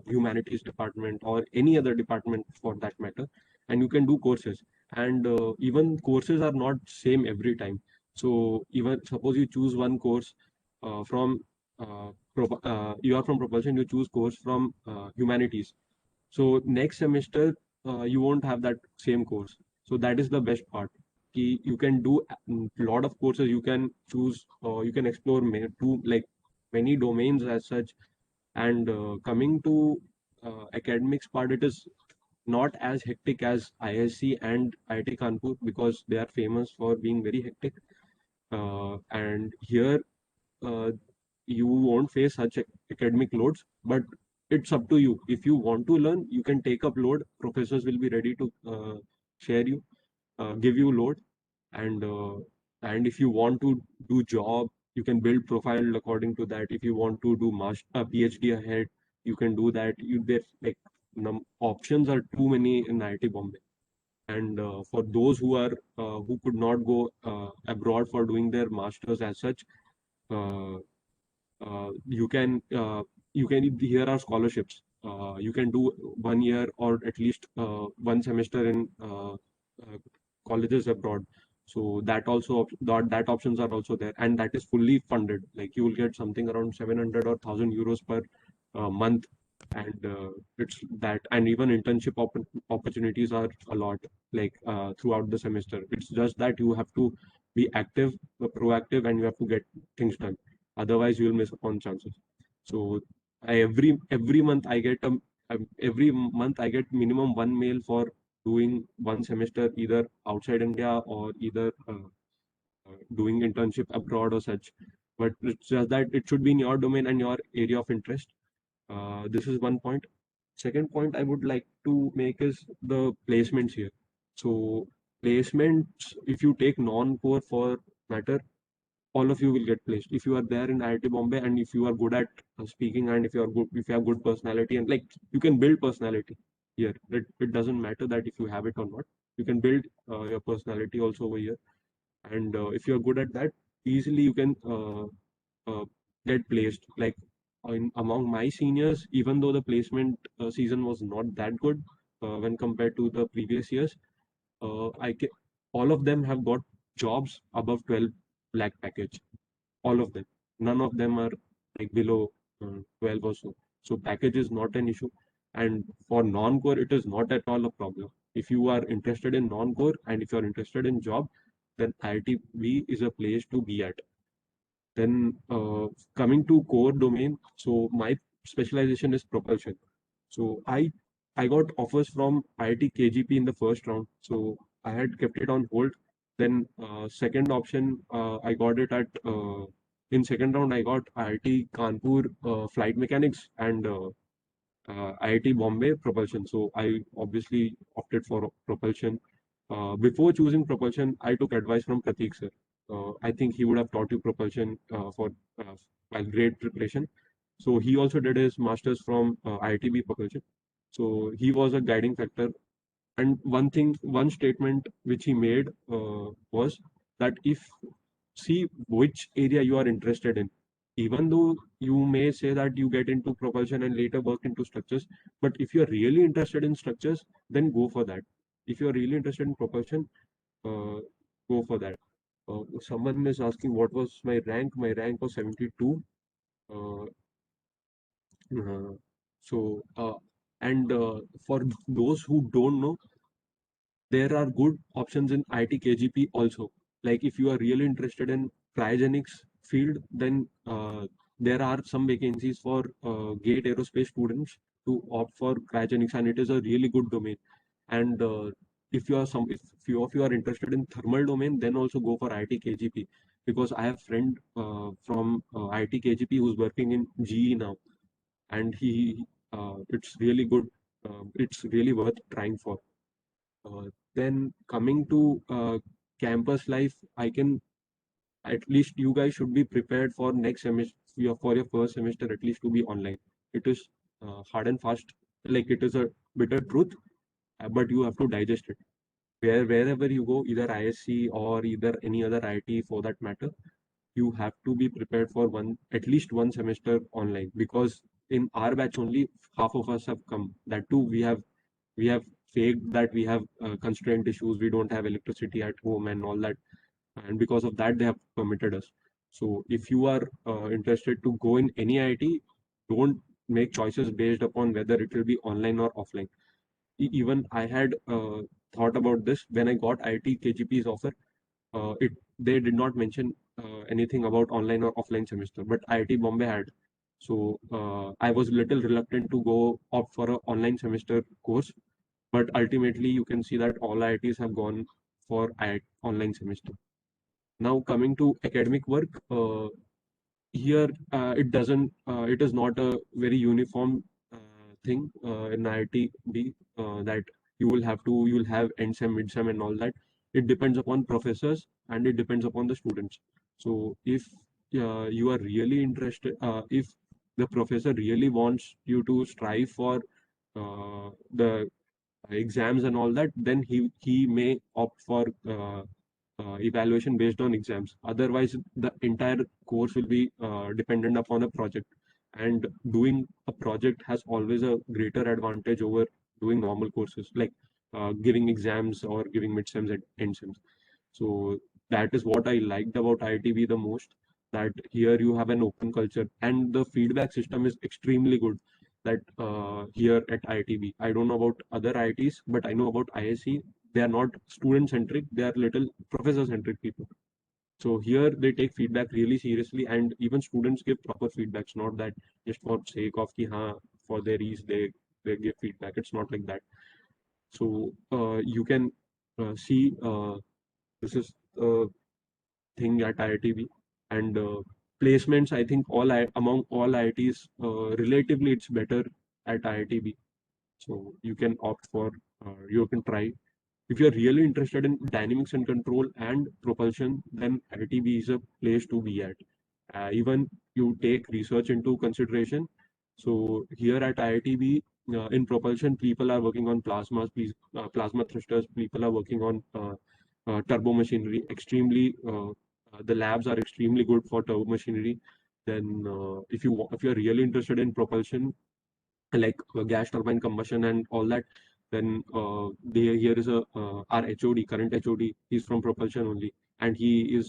Speaker 7: humanities department, or any other department for that matter, and you can do courses. And even courses are not same every time. So even suppose you choose one course from you are from propulsion, you choose course from humanities. So next semester you won't have that same course. So that is the best part. You can do a lot of courses. You can choose. You can explore like many domains as such. And coming to academics part, it is not as hectic as ISC and IIT Kanpur because they are famous for being very hectic. And here uh, you won't face such academic loads, but it's up to you. If you want to learn, you can take up load. Professors will be ready to share you, give you load, and if you want to do job, you can build profile according to that. If you want to do master PhD ahead, you can do that. There like options are too many in IIT Bombay. And for those who could not go abroad for doing their masters as such, uh, you can here are scholarships. You can do 1 year or at least one semester in colleges abroad. So that options are also there, and that is fully funded. Like you will get something around 700 or 1,000 euros per month, and it's that. And even internship opportunities are a lot, like throughout the semester. It's just that you have to be active, proactive, and you have to get things done. Otherwise you will miss upon chances. So every month I get minimum one mail for doing one semester either outside India or either doing internship abroad or such. But it's just that it should be in your domain and your area of interest. This is one point. Second point I would like to make is the placements here. So placements, if you take non-core for matter, all of you will get placed if you are there in IIT Bombay, and if you are good at speaking, and if you have good personality, and like you can build personality here. It doesn't matter that if you have it or not. You can build your personality also over here, and if you are good at that, easily you can uh, get placed. Like among my seniors, even though the placement season was not that good when compared to the previous years, all of them have got jobs above 12 lakh package, all of them. None of them are like below 12 or so. So package is not an issue. And for non-core, it is not at all a problem. If you are interested in non-core and if you are interested in job, then IITB is a place to be at. Then coming to core domain, so my specialization is propulsion. So I got offers from IIT KGP in the first round. So I had kept it on hold. Then second option, I got it at in second round. I got IIT Kanpur flight mechanics and IIT Bombay propulsion. So I obviously opted for propulsion. Before choosing propulsion, I took advice from Prateek sir. I think he would have taught you propulsion for while great preparation. So he also did his masters from IITB propulsion. So he was a guiding factor. And one statement which he made was that if see which area you are interested in, even though you may say that you get into propulsion and later work into structures, but if you are really interested in structures, then go for that. If you are really interested in propulsion, uh, go for that. Someone is asking what was my rank. My rank was 72. Uh, uh, so, and for those who don't know, there are good options in IT KGP also. Like if you are really interested in cryogenics field, then there are some vacancies for GATE aerospace students to opt for cryogenics, and it is a really good domain. And if few of you are interested in thermal domain, then also go for IT KGP, because I have friend from IT KGP who's working in GE now, and he it's really good. It's really worth trying for. Then coming to campus life, I can at least you guys should be prepared for next semester for your first semester at least to be online. It is hard and fast, like it is a bitter truth, but you have to digest it. Wherever you go, either ISC or either any other IT for that matter, you have to be prepared for at least one semester online, because in our batch only half of us have come. That too, we have faked that we have constraint issues, we don't have electricity at home and all that, and because of that they have permitted us. So if you are interested to go in any IT, don't make choices based upon whether it will be online or offline. Even I had thought about this when I got IT KGP's offer. It They did not mention anything about online or offline semester, but IIT Bombay had. So I was little reluctant to go opt for an online semester course, but ultimately you can see that all IITs have gone for online semester. Now coming to academic work, here it is not a very uniform thing in IITB that you will have end sem, mid sem and all that. It depends upon professors and it depends upon the students. So if you are really interested, if the professor really wants you to strive for the exams and all that, then he may opt for evaluation based on exams. Otherwise, the entire course will be dependent upon a project, and doing a project has always a greater advantage over doing normal courses like giving exams or giving midsems and end sems. So that is what I liked about IITB the most. That here you have an open culture and the feedback system is extremely good. That here at IITB, I don't know about other IITs, but I know about ISC. They are not student centric; they are little professor centric people. So here they take feedback really seriously, and even students give proper feedbacks. Not that just for sake of ki haan, for their ease they give feedback. It's not like that. So you can see this is thing at IITB, and placements. I think among all IITs, relatively it's better at IITB. So you can opt for you can try. If you're really interested in dynamics and control and propulsion, then IITB is a place to be at. Even you take research into consideration. So here at IITB, in propulsion, people are working on plasma thrusters. People are working on turbo machinery. The labs are extremely good for turbo machinery. Then, if you're really interested in propulsion, like gas turbine combustion and all that, then here is our HOD, current HOD. He's from propulsion only, and he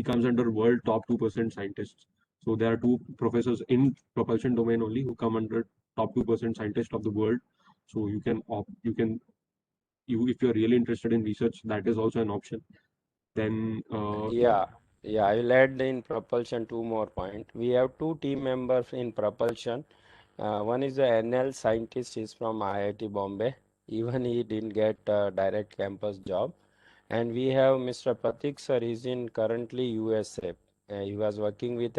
Speaker 7: comes under world top 2% scientists. So there are two professors in propulsion domain only who come under top 2% scientists of the world. So if you're really interested in research, that is also an option. Then
Speaker 1: Yeah. Yeah, I will add in propulsion two more point. We have two team members in propulsion. One is the NL scientist. He's from IIT Bombay. Even he didn't get a direct campus job. And we have Mr. Pratik sir. He's in currently USA. He was working with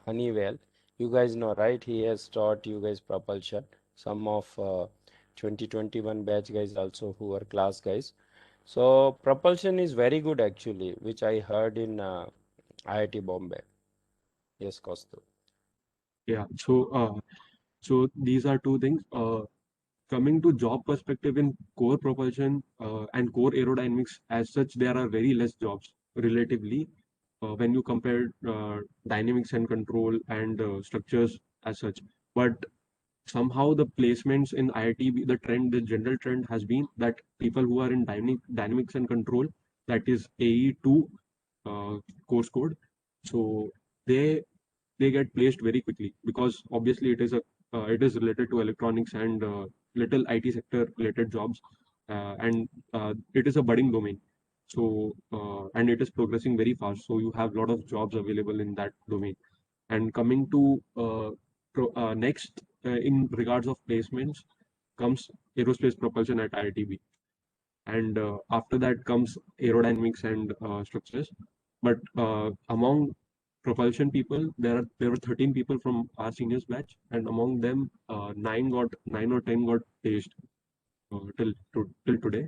Speaker 1: Honeywell. You guys know, right? He has taught you guys propulsion. Some of 2021 batch guys also who are class guys. So propulsion is very good actually, which I heard in IIT Bombay. Yes, Kaustuv.
Speaker 7: Yeah. So these are two things. Coming to job perspective in core propulsion and core aerodynamics, as such, there are very less jobs relatively when you compare dynamics and control and structures as such. But somehow the placements in IIT, the general trend has been that people who are in dynamics and control, that is AE2 course code, so they they get placed very quickly because obviously it is related to electronics and little IT sector related jobs, and it is a budding domain. So and it is progressing very fast. So you have a lot of jobs available in that domain. And coming to next in regards of placements comes aerospace propulsion at IITB, and after that comes aerodynamics and structures. But among propulsion people, there were 13 people from our seniors batch, and among them, 9 or 10 got placed till today.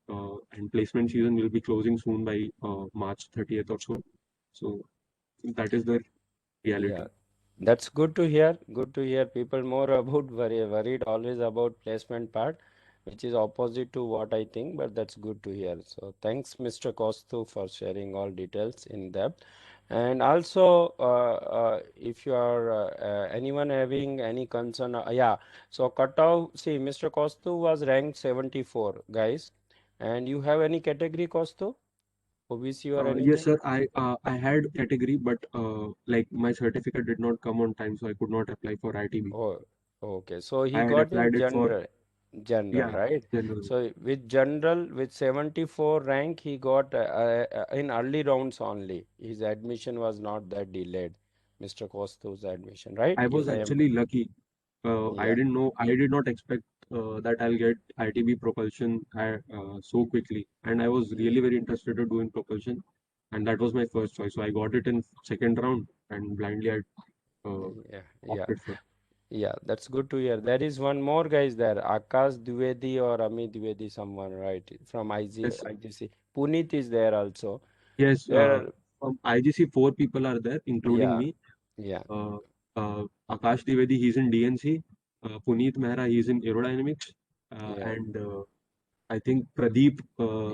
Speaker 7: And placement season will be closing soon by March 30th or so. So that is the reality.
Speaker 1: Yeah, that's good to hear. Good to hear. People more about worried always about placement part, which is opposite to what I think, but that's good to hear. So thanks, Mr. Kostu, for sharing all details in depth. And also, if you are anyone having any concern, yeah. So cutoff, see, Mr. Kostu was ranked 74, guys. And you have any category, Kostu? OBC or
Speaker 7: Yes,
Speaker 1: anything?
Speaker 7: sir. I had category, but like my certificate did not come on time, so I could not apply for ITB.
Speaker 1: Oh, okay. So
Speaker 7: I
Speaker 1: he
Speaker 7: had
Speaker 1: got in
Speaker 7: applied it for,
Speaker 1: general,
Speaker 7: yeah,
Speaker 1: right?
Speaker 7: general.
Speaker 1: So with general, with 74 rank, he got in early rounds only. His admission was not that delayed, Mr. Kostu's admission, right?
Speaker 7: I
Speaker 1: If
Speaker 7: was
Speaker 1: I am,
Speaker 7: actually lucky.
Speaker 1: yeah.
Speaker 7: I did not expect that I'll get ITB propulsion so quickly, and I was
Speaker 1: Yeah,
Speaker 7: really very interested to do in propulsion, and that was my first choice. So I got it in second round, and blindly I
Speaker 1: yeah, yeah.
Speaker 7: opted for.
Speaker 1: Yeah, that's good to hear. There is one more guys there, Akash Dwivedi or Amit Dwivedi, someone, right? From
Speaker 7: Yes,
Speaker 1: IGC. Puneet is there also.
Speaker 7: yes.
Speaker 1: There are,
Speaker 7: From IGC, four people are there, including
Speaker 1: yeah,
Speaker 7: me.
Speaker 1: yeah,
Speaker 7: Uh, Akash Divedi, he's in DNC. Puneet Mehra, he's in aerodynamics.
Speaker 1: yeah,
Speaker 7: And I think Pradeep,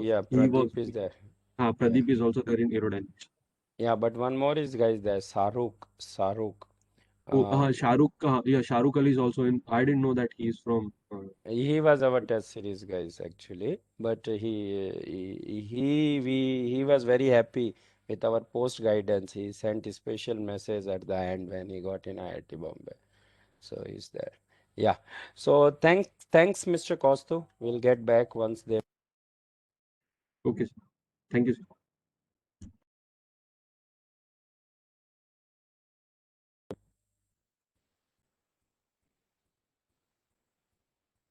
Speaker 1: yeah,
Speaker 7: he was,
Speaker 1: Pradeep is there. Yeah.
Speaker 7: Pradeep is also there in aerodynamics.
Speaker 1: Yeah, but one more is guys there, Saruk. Saruk.
Speaker 7: Oh,
Speaker 1: Uh,
Speaker 7: Yeah, Shahrukh Ali is also in. I didn't know that he's from.
Speaker 1: he was our test series guys actually, but he was very happy with our post guidance. He sent a special message at the end when he got in IIT Bombay. So he's there. Yeah. So thanks, Mr. Kostu. We'll get back once they.
Speaker 7: Okay, sir. Thank you, sir.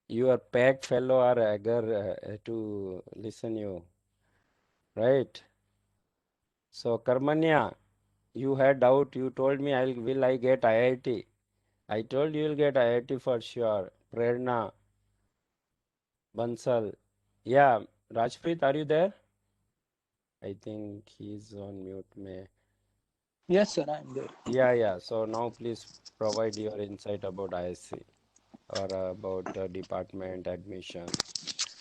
Speaker 1: Your packed fellow are eager to listen you, right? So Karmanya. You had doubt. You told me I get IIT. I told you will get IIT for sure. Prerna, Bansal. Yeah, Rajpreet, are you there? I think he's on mute. May.
Speaker 6: Yes, sir, I'm there.
Speaker 1: Yeah, yeah. So now please provide your insight about ISC or about department admission.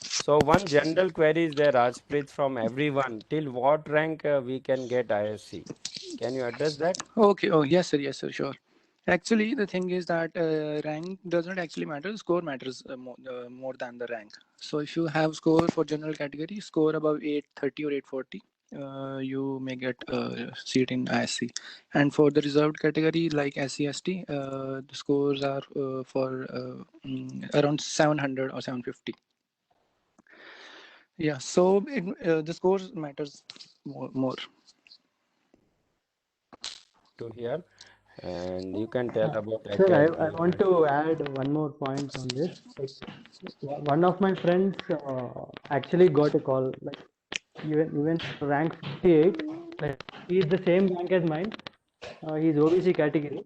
Speaker 1: So one general query is there, Rajpreet, from everyone. Till what rank we can get ISC? Can you address that?
Speaker 6: Okay. Oh, yes, sir, sure. Actually, the thing is that rank doesn't actually matter. Score matters more than the rank. So if you have score for general category, score above 830 or 840, you may get a seat in ISC. And for the reserved category like SC, ST, the scores are for around 700 or 750. Yeah. So the scores matters more.
Speaker 1: to hear, and you can tell about
Speaker 4: Sir, I
Speaker 1: academy.
Speaker 4: want to add one more point on this. Like, one of my friends actually got a call, like even rank 58, like he is the same rank as mine. He's OBC category,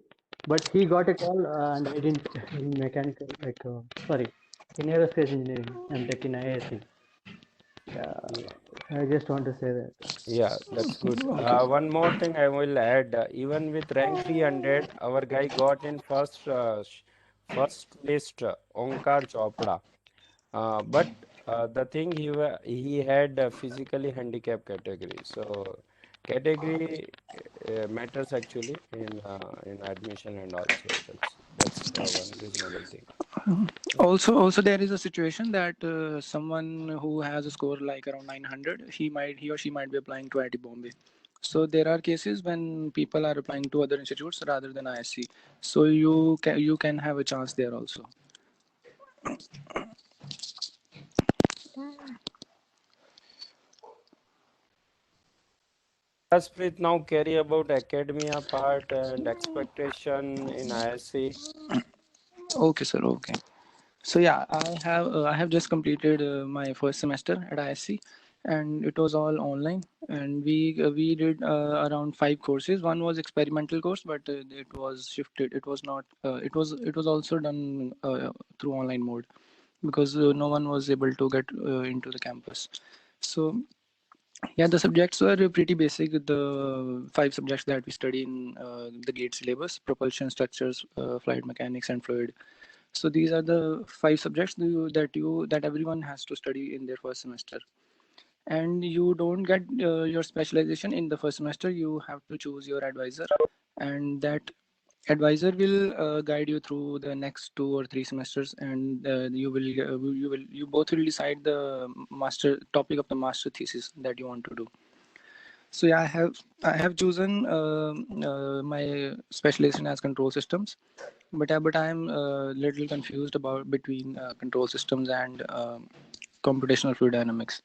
Speaker 4: but he got a call and I didn't in mechanical, like sorry, in aerospace engineering and tech in ISC. Yeah, I just want to say that.
Speaker 1: Yeah, that's good.
Speaker 6: Okay.
Speaker 1: One more thing I will add. Even with rank 300, our guy got in first list, Onkar Chopra. But the thing he had a physically handicapped category. So category matters actually in admission, and also that's one reasonable thing.
Speaker 6: Also there is a situation that someone who has a score like around 900, he or she might be applying to IIT Bombay. So there are cases when people are applying to other institutes rather than ISC. So you can have a chance there also.
Speaker 1: Jaspreet, now carry about academia part and expectation in ISC.
Speaker 6: Okay, sir. Okay. So yeah, I have just completed my first semester at ISC, and it was all online. And we did around 5 courses. One was experimental course, but it was shifted. It was not. It was also done through online mode because no one was able to get into the campus. So yeah, the subjects were pretty basic. The 5 subjects that we study in the GATE syllabus: propulsion, structures, flight mechanics, and fluid. So these are the 5 subjects that everyone has to study in their first semester. And you don't get your specialization in the first semester. You have to choose your advisor, and that advisor will guide you through the next 2 or 3 semesters, and you both will decide the master topic of the master thesis that you want to do. So yeah, I have chosen my specialization as control systems, but I'm a little confused about between control systems and computational fluid dynamics,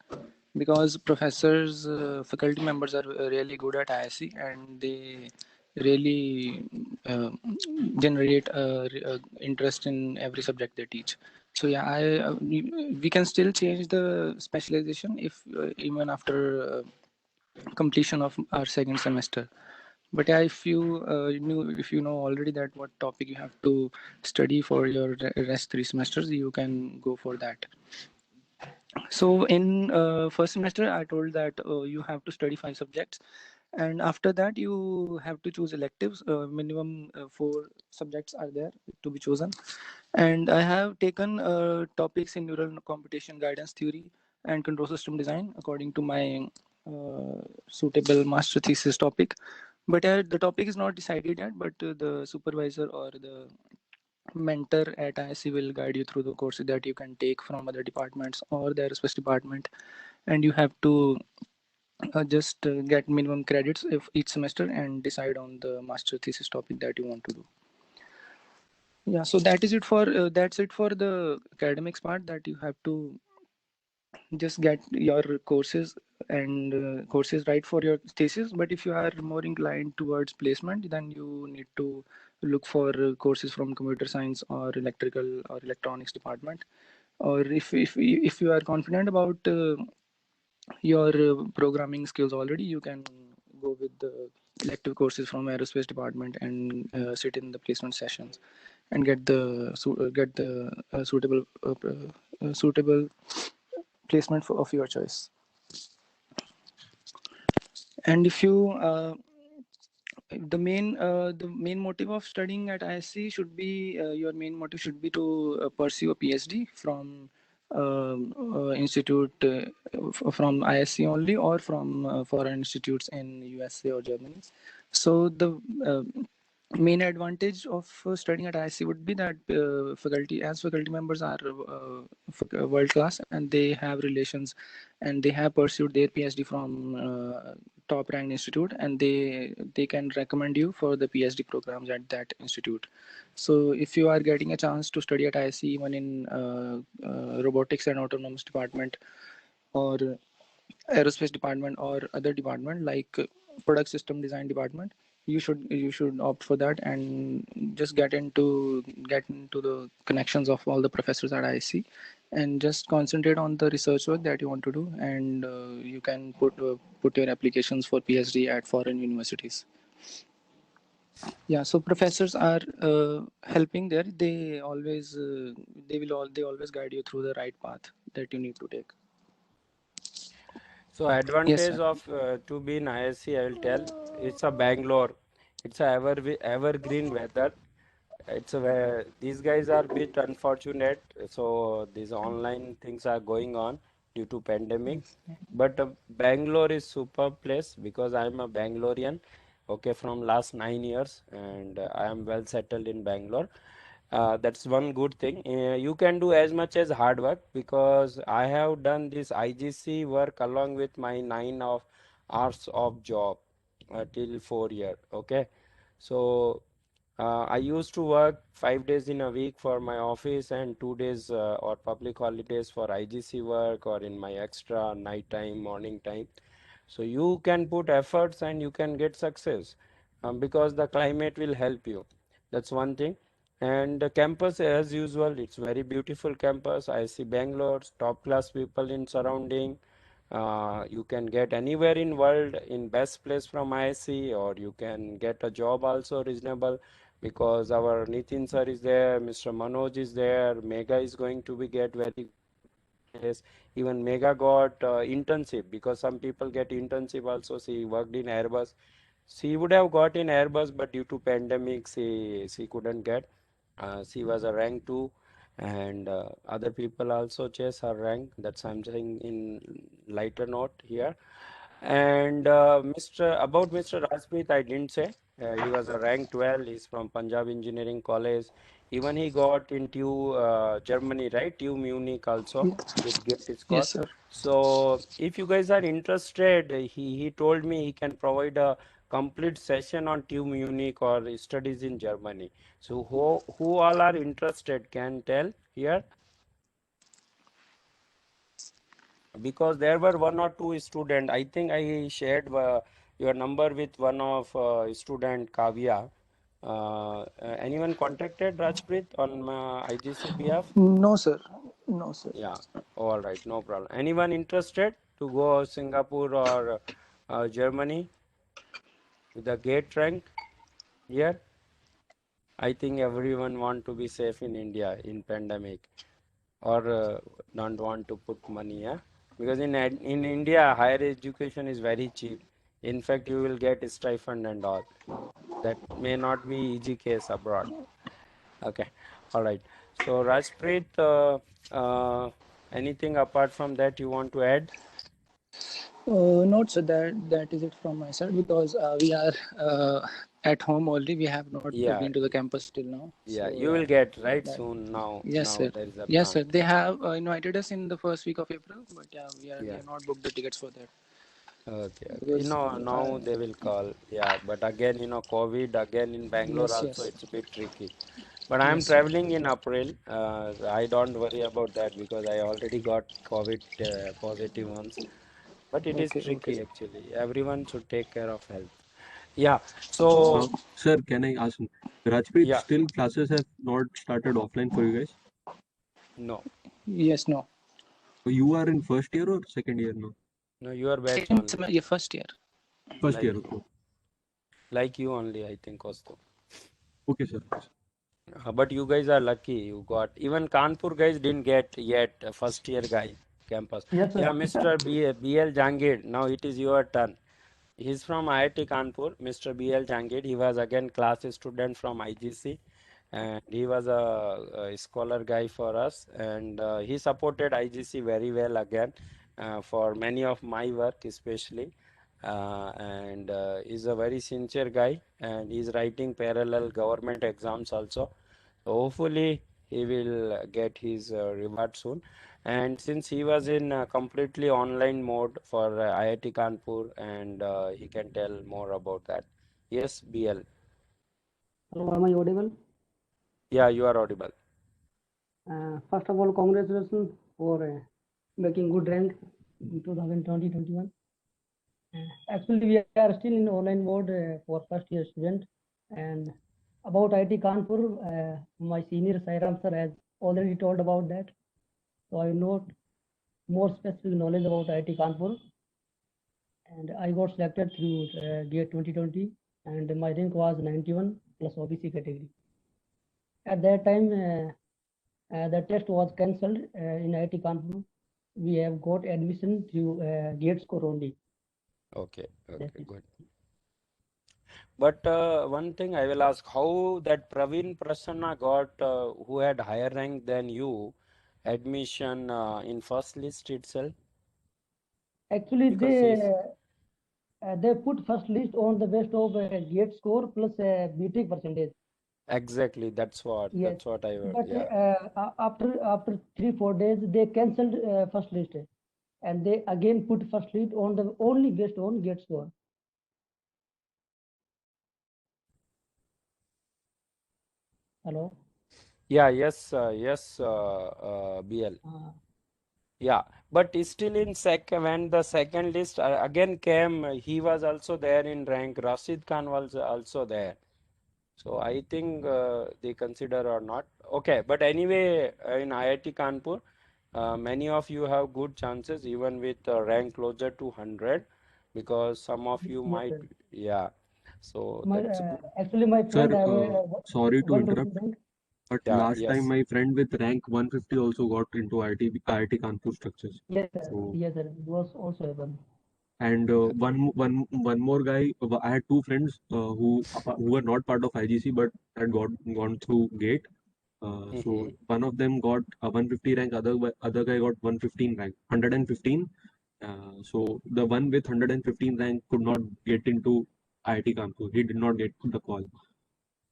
Speaker 6: because professors, faculty members are really good at ISC, and they really generate interest in every subject they teach. So yeah, we can still change the specialization if even after completion of our second semester. But yeah, if you know already that what topic you have to study for your rest 3 semesters, you can go for that. So in first semester, I told that you have to study 5 subjects, and after that you have to choose electives. Minimum 4 subjects are there to be chosen, and I have taken topics in neural computation, guidance theory, and control system design according to my suitable master thesis topic. But the topic is not decided yet. But the supervisor or the mentor at ISC will guide you through the courses that you can take from other departments or the aerospace department, and you have to just get minimum credits if each semester and decide on the master thesis topic that you want to do. Yeah, so that's it for the academics part, that you have to just get your courses and courses right for your thesis. But if you are more inclined towards placement, then you need to look for courses from computer science or electrical or electronics department. Or if you are confident about your programming skills already, you can go with the elective courses from aerospace department and sit in the placement sessions and get the suitable placement of your choice. And if you the main motive of studying at ISC should be your main motive should be to pursue a PhD from institute from ISC only, or from foreign institutes in USA or Germany. So the main advantage of studying at ISC would be that faculty members are world class, and they have relations, and they have pursued their PhD from top ranked institute, and they can recommend you for the PhD programs at that institute. So if you are getting a chance to study at ISC, even in robotics and autonomous department, or aerospace department, or other department like product system design department, you should opt for that and just get into the connections of all the professors at IC, and just concentrate on the research work that you want to do, and you can put your applications for PhD at foreign universities. Yeah, so professors are helping there. They always they always guide you through the right path that you need to take.
Speaker 1: So
Speaker 6: Yes,
Speaker 1: advantage
Speaker 6: sir.
Speaker 1: of to be in ISC, I will tell. It's a Bangalore. It's a evergreen weather. It's a these guys are bit unfortunate. So these online things are going on due to pandemic. But Bangalore is super place because I'm a Bangalorean. Okay, from last 9 years, and I am well settled in Bangalore. That's one good thing. You can do as much as hard work because I have done this IGC work along with my 9 hours of job till 4 year. Okay, so I used to work 5 days in a week for my office and 2 days or public holidays for IGC work or in my extra night time, morning time. So you can put efforts and you can get success because the climate will help you. That's one thing. And the campus, as usual, it's very beautiful campus. I see Bangalore's top class people in surrounding. You can get anywhere in world in best place from ISC, or you can get a job also reasonable because our Nitin sir is there, Mr. Manoj is there, Mega is going to be get very place. Even Mega got internship because some people get internship also. She worked in Airbus. She would have got in Airbus, but due to pandemic, she couldn't get. She was a rank 2, and other people also chase her rank. That's something in lighter note here. And Mr. Rajpreet, I didn't say. He was a rank 12. He's from Punjab Engineering College. Even he got into Germany, right? TU Munich also with gift score.
Speaker 6: Yes, sir.
Speaker 1: So if you guys are interested, he told me he can provide a complete session on TU Munich or studies in Germany. So who all are interested can tell here, because there were one or two student. I think I shared your number with one of student Kavya. Anyone contacted Rajpreet on IGC behalf?
Speaker 6: No, sir. No, sir.
Speaker 1: Yeah, all right, no problem. Anyone interested to go Singapore or Germany with the gate rank here? I think everyone want to be safe in India in pandemic, or don't want to put money, yeah? Because in India, higher education is very cheap. In fact, you will get stipend and all. That may not be easy case abroad. Okay, all right. So Rajpreet, anything apart from that you want to add?
Speaker 6: Not so that is it from my side, because we are at home only. We have not
Speaker 1: Yeah,
Speaker 6: been to the campus till now.
Speaker 1: yeah,
Speaker 6: So
Speaker 1: you
Speaker 6: yeah,
Speaker 1: will get right
Speaker 6: that.
Speaker 1: soon. Now,
Speaker 6: Yes,
Speaker 1: now
Speaker 6: sir.
Speaker 1: there is a
Speaker 6: Yes,
Speaker 1: plan.
Speaker 6: sir. They have invited us in the first week of April, but yeah, we
Speaker 1: Yeah.
Speaker 6: have not booked the tickets for that
Speaker 1: Okay, okay.
Speaker 6: because
Speaker 1: Now they will call. Yeah, but again, COVID again in Bangalore
Speaker 6: yes,
Speaker 1: also
Speaker 6: yes,
Speaker 1: it's a bit tricky. But I am
Speaker 6: yes, sir.
Speaker 1: traveling in April. I don't worry about that because I already got COVID positive ones. But it is
Speaker 6: Okay, okay,
Speaker 1: tricky
Speaker 6: sir.
Speaker 1: actually. Everyone should take care of health. Yeah. So
Speaker 7: Sir, can I ask, Rajpreet,
Speaker 1: yeah,
Speaker 7: still classes have not started offline for you guys?
Speaker 1: no,
Speaker 6: Yes, no.
Speaker 7: So you are in first year or second year now?
Speaker 1: no, your batch
Speaker 6: Second
Speaker 1: only.
Speaker 6: yeah, first year.
Speaker 7: First year,
Speaker 1: Like
Speaker 7: okay.
Speaker 1: like you only, I think also.
Speaker 7: Okay, sir. Okay, sir.
Speaker 1: But you guys are lucky. You got even Kanpur guys didn't get yet a first year guy campus.
Speaker 2: Yes,
Speaker 1: Yeah,
Speaker 2: sir.
Speaker 1: Mr. BL Jangir. Now it is your turn. He's from IIT Kanpur, Mr. BL Jangir. He was again class student from IGC, and he was a scholar guy for us, and he supported IGC very well again for many of my work, especially. And he's a very sincere guy, and he's writing parallel government exams also. So hopefully he will get his reward soon. And since he was in completely online mode for IIT Kanpur, and he can tell more about that. Yes, BL.
Speaker 2: Hello, am I audible?
Speaker 1: Yeah, you are audible.
Speaker 2: First of all, congratulations for making good rank in 2020-21. Actually, we are still in online mode for first year student. And about IIT Kanpur, my senior Sairam sir has already told about that. So I know more specific knowledge about IIT Kanpur. And I got selected through GATE 2020, and my rank was 91 plus OBC category. At that time, the test was cancelled in IIT Kanpur. We have got admission through GATE score only.
Speaker 1: Okay,
Speaker 2: That's
Speaker 1: okay,
Speaker 2: it.
Speaker 1: good. But one thing I will ask, how that Praveen Prasanna got, who had higher rank than you, admission in first list itself?
Speaker 2: Actually,
Speaker 1: Because he's
Speaker 2: they put first list on the best of GATE score plus BTech percentage.
Speaker 1: exactly
Speaker 2: Yes,
Speaker 1: that's what I heard.
Speaker 2: but
Speaker 1: Yeah.
Speaker 2: after 3-4 days they cancelled first list, and they again put first list on the only based on GATE score. Hello.
Speaker 1: Yeah, yes, BL.
Speaker 2: Uh,
Speaker 1: Yeah, but still in second, when the second list again came, he was also there in rank. Rashid Khan was also there. So I think they consider or not. Okay, but anyway, in IIT Kanpur, many of you have good chances even with rank closer to 100 because some of you
Speaker 2: yes,
Speaker 1: might,
Speaker 2: sir.
Speaker 1: yeah. So
Speaker 2: My
Speaker 1: that's good.
Speaker 2: actually my
Speaker 7: Sir,
Speaker 2: friend have
Speaker 7: sorry to
Speaker 2: 120
Speaker 7: interrupt,
Speaker 2: rank.
Speaker 7: but
Speaker 1: Yeah,
Speaker 7: last time
Speaker 1: yes.
Speaker 7: my friend with rank 150 also got into IIT Kanpur structures.
Speaker 2: Yes, sir.
Speaker 7: So,
Speaker 2: Yes, sir. It was also happen.
Speaker 7: and one more guy. I had two friends who were not part of IGC but had gone through GATE. So
Speaker 1: Mhm.
Speaker 7: one of them got a 150 rank, other guy got 115 rank, 115. So the one with 115 rank could not get into IIT Kanpur. He did not get the call.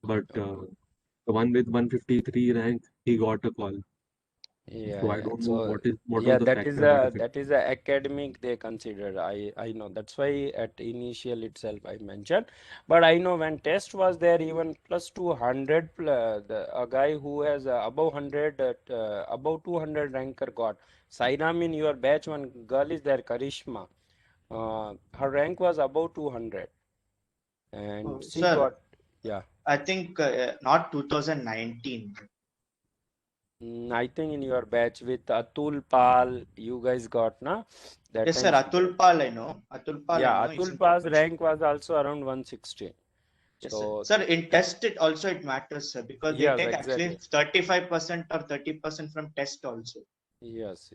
Speaker 7: But the one with 153 rank, he got a call.
Speaker 1: Yeah,
Speaker 7: So I
Speaker 1: yeah.
Speaker 7: don't know
Speaker 1: So
Speaker 7: what was
Speaker 1: yeah,
Speaker 7: the factor that affected.
Speaker 1: that is a academic they considered. I know that's why at initial itself I mentioned. But I know when test was there, even plus 200, a guy who has above 100, above 200 ranker got. Sairam in your batch, one girl is there, Karishma. Her rank was above 200, and she
Speaker 3: Sir,
Speaker 1: got, yeah.
Speaker 3: I think not 2019.
Speaker 1: I think in your batch with Atul Pal, you guys got, na? That
Speaker 3: Yes, sir.
Speaker 1: time she got.
Speaker 3: Atul Pal, I know. Atul Pal, I
Speaker 1: Yeah,
Speaker 3: know. It's
Speaker 1: Atul
Speaker 3: in
Speaker 1: Pal's
Speaker 3: preparation.
Speaker 1: rank was also around 160.
Speaker 3: Yes, sir.
Speaker 1: So,
Speaker 3: Sir, in test it also it matters, sir, because they
Speaker 1: yes,
Speaker 3: take actually
Speaker 1: exactly.
Speaker 3: 35% or 30% from test also.
Speaker 1: Yes.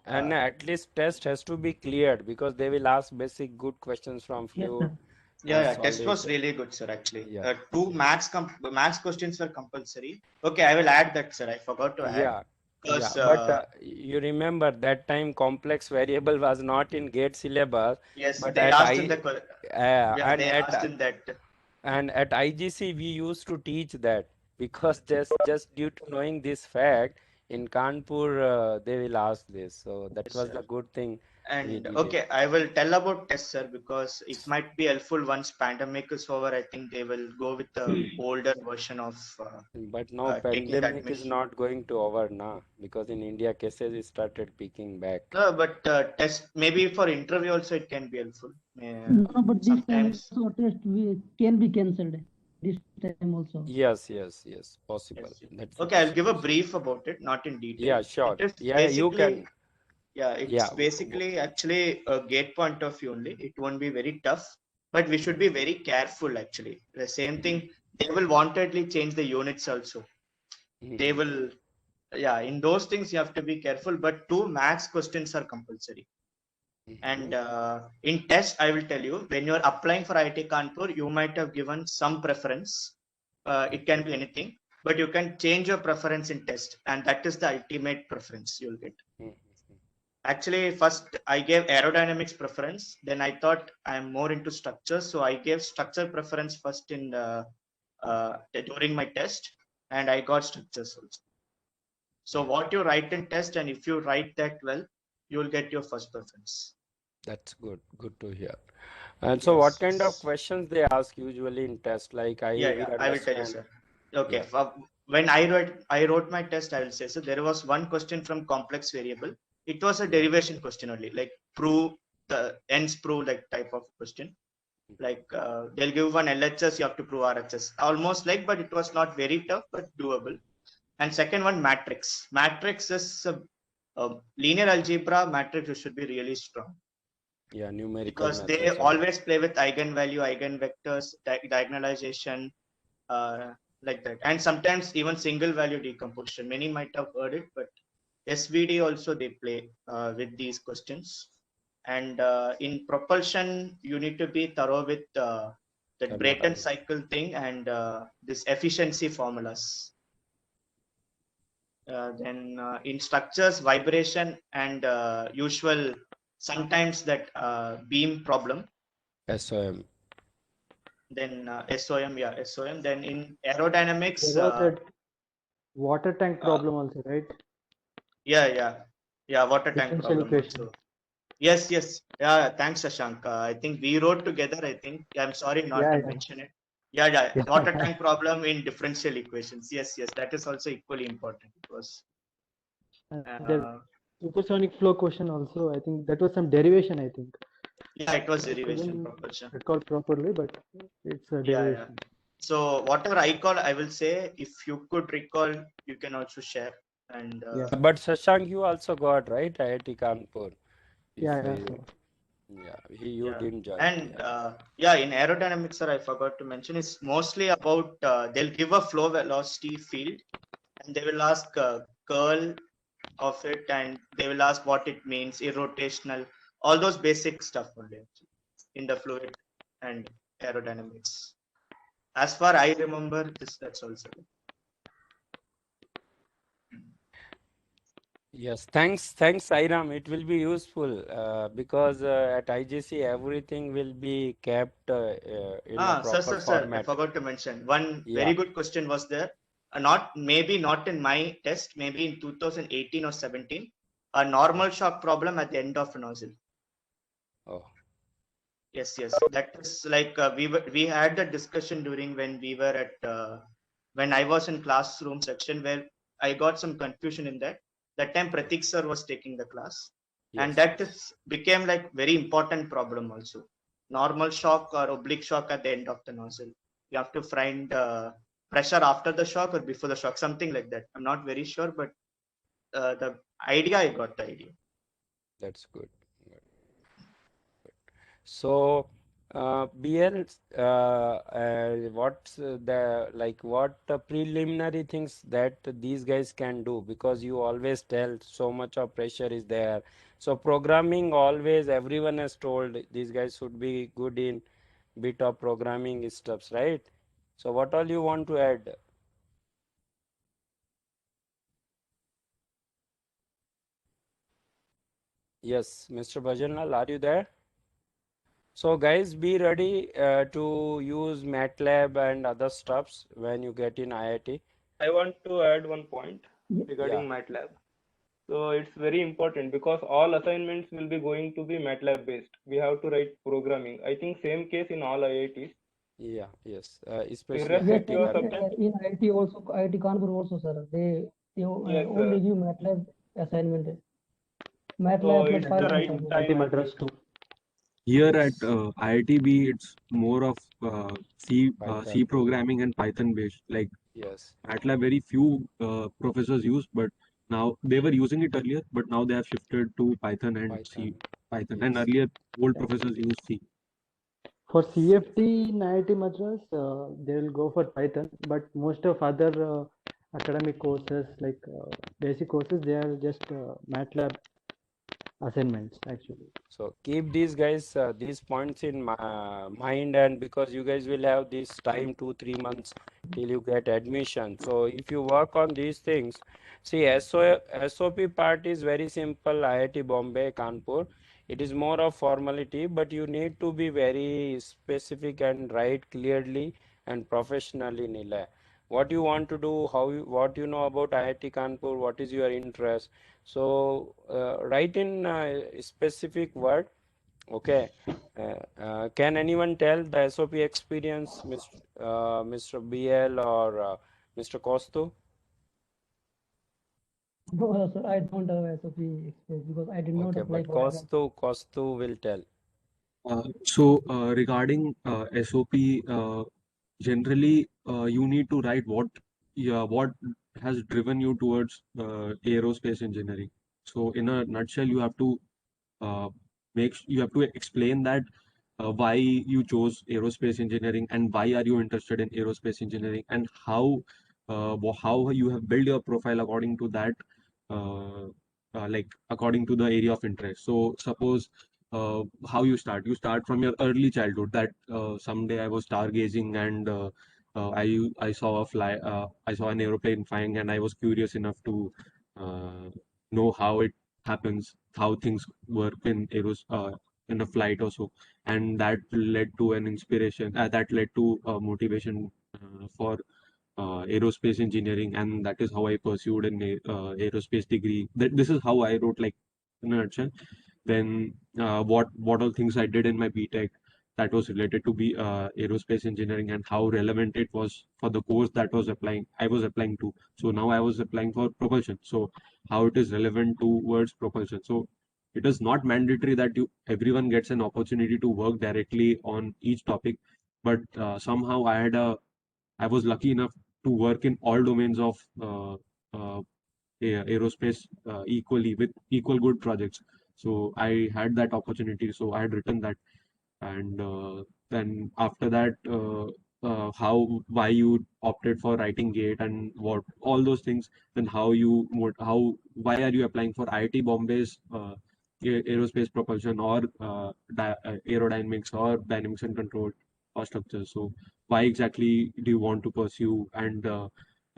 Speaker 1: And
Speaker 3: Uh,
Speaker 1: at least test has to be cleared because they will ask basic good questions from
Speaker 2: Yes,
Speaker 1: fluid,
Speaker 2: sir.
Speaker 3: yeah, test
Speaker 1: solid.
Speaker 3: was really good, sir. Actually,
Speaker 1: Yeah,
Speaker 3: two max questions were compulsory. Okay, I will add that, sir. I forgot to add
Speaker 1: yeah, yeah.
Speaker 3: because
Speaker 1: But you remember that time complex variable was not in GATE syllabus,
Speaker 3: yes,
Speaker 1: but
Speaker 3: they
Speaker 1: at
Speaker 3: asked in
Speaker 1: I
Speaker 3: the yeah,
Speaker 1: and
Speaker 3: they
Speaker 1: at
Speaker 3: asked in that.
Speaker 1: And at IGC, we used to teach that because just due to knowing this fact, in Kanpur, they will ask this. So that
Speaker 3: Yes,
Speaker 1: was
Speaker 3: sir.
Speaker 1: the good thing we
Speaker 3: And
Speaker 1: did it.
Speaker 3: okay, I will tell about test, sir, because it might be helpful once pandemic is over. I think they will go with the older version of
Speaker 1: But now
Speaker 3: taking
Speaker 1: pandemic is
Speaker 3: admission.
Speaker 1: not going to over now because in India cases started picking back.
Speaker 3: No, but test maybe for interview also it can be helpful.
Speaker 2: No, but this time
Speaker 3: Sometimes.
Speaker 2: also test we can be cancelled. This time also.
Speaker 1: Yes, possible.
Speaker 3: Yes.
Speaker 1: That's a
Speaker 3: Okay, I'll give a
Speaker 1: possibility.
Speaker 3: brief about it, not in detail.
Speaker 1: Yeah,
Speaker 3: It
Speaker 1: sure.
Speaker 3: is
Speaker 1: Yeah, you
Speaker 3: basically,
Speaker 1: can.
Speaker 3: yeah,
Speaker 1: Yeah,
Speaker 3: it's basically actually a gate point of view only. It won't be very tough, but we should be very careful actually. The same thing, they will wantedly change the units also. They will, yeah, in those things you have to be careful, but two max questions are compulsory. And in test, I will tell you, when you're applying for IIT Kanpur, you might have given some preference. It can be anything, but you can change your preference in test, and that is the ultimate preference you'll get. Actually, first I gave aerodynamics preference. Then I thought I'm more into structure, so I gave structure preference first in during my test, and I got structures also. So what you write in test, and if you write that well, you will get your first preference.
Speaker 1: That's good. Good to hear. And so, what kind of
Speaker 3: Yes.
Speaker 1: questions they ask usually in test? Like we
Speaker 3: I will tell you,
Speaker 1: understand.
Speaker 3: sir. Okay.
Speaker 1: Yeah.
Speaker 3: When I wrote my test, I will say so. There was one question from complex variable. It was a derivation question only, like prove the ends prove like type of question. Like they'll give one LHS, you have to prove RHS. Almost like, but it was not very tough, but doable. And second one, matrix. Matrix is a linear algebra. Matrix, you should be really strong
Speaker 1: Yeah, numerical
Speaker 3: because they
Speaker 1: methods.
Speaker 3: always play with eigenvalue, eigenvectors, diagonalization, like that. And sometimes even single value decomposition. Many might have heard it, but SVD also they play with these questions. And in propulsion, you need to be thorough with that Brayton
Speaker 1: Thermodynamics.
Speaker 3: cycle thing and this efficiency formulas. Then in structures, vibration and usual sometimes that beam problem.
Speaker 1: SOM.
Speaker 3: Then SOM, yeah, SOM. Then in aerodynamics,
Speaker 4: There was that water tank problem also, right?
Speaker 3: yeah, water tank
Speaker 4: Differential
Speaker 3: problem
Speaker 4: equation.
Speaker 3: also. Yes. Yeah, thanks, Shashank. I think we wrote together. I think I'm sorry not
Speaker 4: Yeah,
Speaker 3: to
Speaker 4: yeah.
Speaker 3: mention it. Yeah,
Speaker 4: Yeah,
Speaker 3: water
Speaker 4: yeah.
Speaker 3: tank problem in differential equations. Yes, that is also equally important. It was.
Speaker 4: And the supersonic flow question also, I think that was some derivation, I think.
Speaker 3: Yeah, it was
Speaker 4: I
Speaker 3: derivation
Speaker 4: couldn't
Speaker 3: propulsion.
Speaker 4: recall properly, but it's a
Speaker 3: Yeah.
Speaker 4: derivation.
Speaker 3: So whatever I call, I will say. If you could recall, you can also share. And
Speaker 4: Yeah.
Speaker 1: But Shashank, you also got right IIT Kanpur.
Speaker 4: Yeah,
Speaker 1: If
Speaker 4: yeah.
Speaker 1: you,
Speaker 4: So
Speaker 1: you
Speaker 3: yeah.
Speaker 1: didn't join.
Speaker 3: And
Speaker 1: Yeah.
Speaker 3: in aerodynamics, sir, I forgot to mention, it's mostly about they'll give a flow velocity field, and they will ask curl of it, and they will ask what it means, irrotational, all those basic stuff only in the fluid and aerodynamics. As far I remember, that's also.
Speaker 1: Yes, thanks, Sairam. It will be useful because at IGC everything will be kept in a proper
Speaker 3: Sir, I
Speaker 1: format.
Speaker 3: forgot to mention one
Speaker 1: Yeah.
Speaker 3: very good question was there. Maybe not in my test, maybe in 2018 or 17, a normal shock problem at the end of a nozzle.
Speaker 1: Oh,
Speaker 3: Yes, that is like we had that discussion during when we were at when I was in classroom section where I got some confusion in that. That time Pratik sir was taking the class, and
Speaker 1: yes.
Speaker 3: that became like very important problem also. Normal shock or oblique shock at the end of the nozzle. You have to find pressure after the shock or before the shock, something like that. I'm not very sure, but the idea, I got the idea.
Speaker 1: That's good. So, BL, what's what preliminary things that these guys can do? Because you always tell so much of pressure is there. So programming always everyone has told these guys should be good in bit of programming stuffs, right? So what all you want to add? Yes, Mr. Bhajanlal, are you there? So guys, be ready to use MATLAB and other stuffs when you get in IIT.
Speaker 5: I want to add one point
Speaker 2: Yeah.
Speaker 5: regarding MATLAB. So it's very important because all assignments will be going to be MATLAB based. We have to write programming. I think same case in all IITs.
Speaker 1: Yeah, yes, especially
Speaker 2: Yes,
Speaker 5: Irrespective
Speaker 1: IIT
Speaker 5: of
Speaker 1: Kanpur.
Speaker 5: subject.
Speaker 2: in IT also, IIT Kanpur also, sir. They
Speaker 5: Yes,
Speaker 2: only
Speaker 5: sir.
Speaker 2: give MATLAB assignment.
Speaker 5: So
Speaker 2: MATLAB plus
Speaker 5: it's the
Speaker 2: Python
Speaker 5: right
Speaker 2: assignment.
Speaker 5: time,
Speaker 4: IIT
Speaker 5: I
Speaker 4: Madras
Speaker 5: think.
Speaker 4: too.
Speaker 7: Here at
Speaker 1: Yes,
Speaker 7: IITB, it's more of C
Speaker 1: Python.
Speaker 7: programming and Python based. Like
Speaker 1: Yes,
Speaker 7: MATLAB, very few professors use, but now they were using it earlier, but now they have shifted to Python and C.
Speaker 1: Python.
Speaker 7: And
Speaker 1: Yes,
Speaker 7: earlier, old professors used C.
Speaker 4: For CFT in IIT Madras, they will go for Python, but most of other academic courses like basic courses, they are just MATLAB assignments actually.
Speaker 1: so keep these guys, these points in mind, and because you guys will have this time 2-3 months till you get admission. So if you work on these things, see SOP part is very simple. IIT Bombay, Kanpur. It is more of formality, but you need to be very specific and write clearly and professionally, Nilay. What you want to do, what you know about IIT Kanpur, what is your interest. So write in a specific word. Okay. Can anyone tell the SOP experience, Mr. BL or Mr. Kostu?
Speaker 2: No, sir, I don't have SOP experience because I did not
Speaker 1: Okay,
Speaker 2: apply
Speaker 1: but
Speaker 2: for exam.
Speaker 1: Kostu will tell.
Speaker 7: Regarding SOP, generally you need to write what has driven you towards aerospace engineering. So in a nutshell, you have to uh, you have to explain that why you chose aerospace engineering and why are you interested in aerospace engineering and how you have built your profile according to that, uh, like according to the area of interest. So suppose how you start from your early childhood, that someday I was stargazing and I saw I saw an aeroplane flying and I was curious enough to uh, know how it happens, how things work in a flight or so, and that led to an inspiration, that led to motivation for aerospace engineering, and that is how I pursued an aerospace degree. This is how I wrote, like, in a nutshell. Then what all things I did in my BTech that was related to be aerospace engineering and how relevant it was for the course that I was applying to. So now I was applying for propulsion. So how it is relevant towards propulsion. So it is not mandatory that you everyone gets an opportunity to work directly on each topic, but somehow I was lucky enough to work in all domains of uh, aerospace equally with equal good projects. So I had that opportunity. So I had written that, and then after that, how why you opted for writing GATE and what all those things. Then how why are you applying for IIT Bombay's aerospace propulsion or aerodynamics or dynamics and control or structures. So why exactly do you want to pursue? And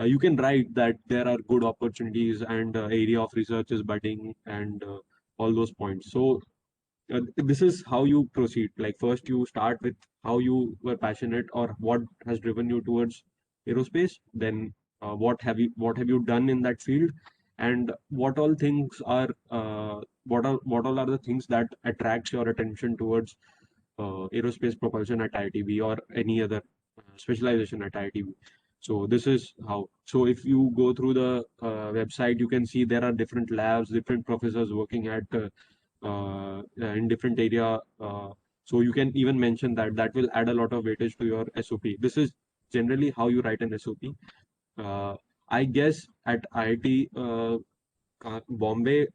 Speaker 7: you can write that there are good opportunities and area of research is budding and all those points. So this is how you proceed. Like, first you start with how you were passionate or what has driven you towards aerospace. Then what have you done in that field, and what all things are what all are the things that attracts your attention towards aerospace propulsion at IITB or any other specialization at IITB. So this is how. So if you go through the website, you can see there are different labs, different professors working at in different area. So you can even mention that. That will add a lot of weightage to your SOP. This is generally how you write an SOP. Uh, I guess at IIT Bombay,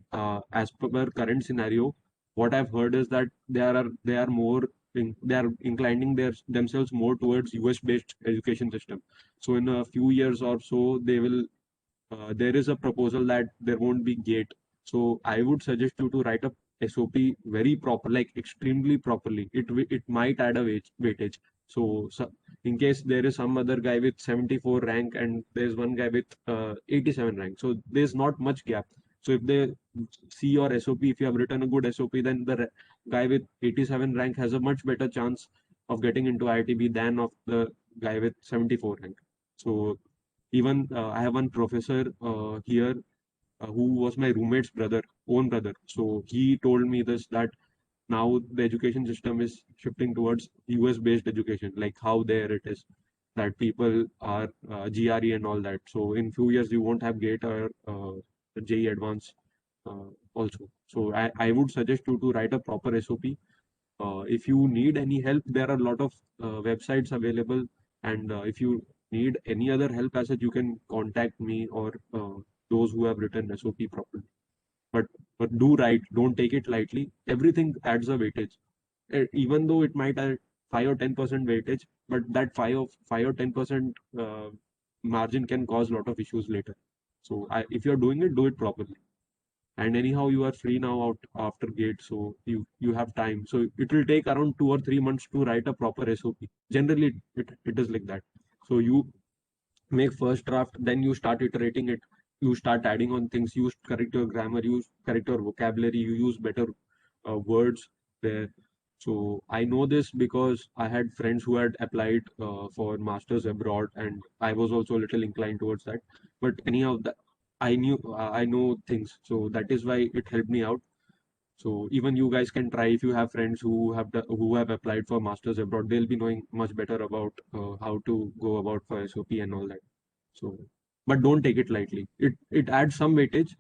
Speaker 7: as per current scenario, what I've heard is that they are more they are inclining themselves more towards US based education system. So in a few years or so, they will there is a proposal that there won't be GATE. So I would suggest you to write a SOP very proper, like extremely properly. It might add a weightage. So in case there is some other guy with 74 rank and there's one guy with 87 rank, so there's not much gap. So if they see your SOP, if you have written a good SOP, then the guy with 87 rank has a much better chance of getting into IITB than of the guy with 74 rank. So even I have one professor here who was my roommate's own brother. So he told me this, that now the education system is shifting towards US based education, like how there it is that people are GRE and all that. So in few years you won't have GATE or JEE Advanced also. So I would suggest you to write a proper SOP. If you need any help, there are a lot of websites available, and if you need any other help as such, you can contact me or those who have written SOP properly. But do write, don't take it lightly. Everything adds a weightage. Even though it might add 5 or 10% weightage, but that 5 or 10% margin can cause a lot of issues later. So if you're doing it, do it properly. And anyhow, you are free now out after GATE, so you have time. So it will take around 2 or 3 months to write a proper SOP. Generally, it is like that. So you make first draft, then you start iterating it. You start adding on things. You correct your grammar. You correct your vocabulary. You use better words there. So I know this because I had friends who had applied for masters abroad, and I was also a little inclined towards that. But anyhow, that I know things, so that is why it helped me out. So even you guys can try if you have friends who have applied for masters abroad. They'll be knowing much better about how to go about for SOP and all that. So, but don't take it lightly. It adds some weightage,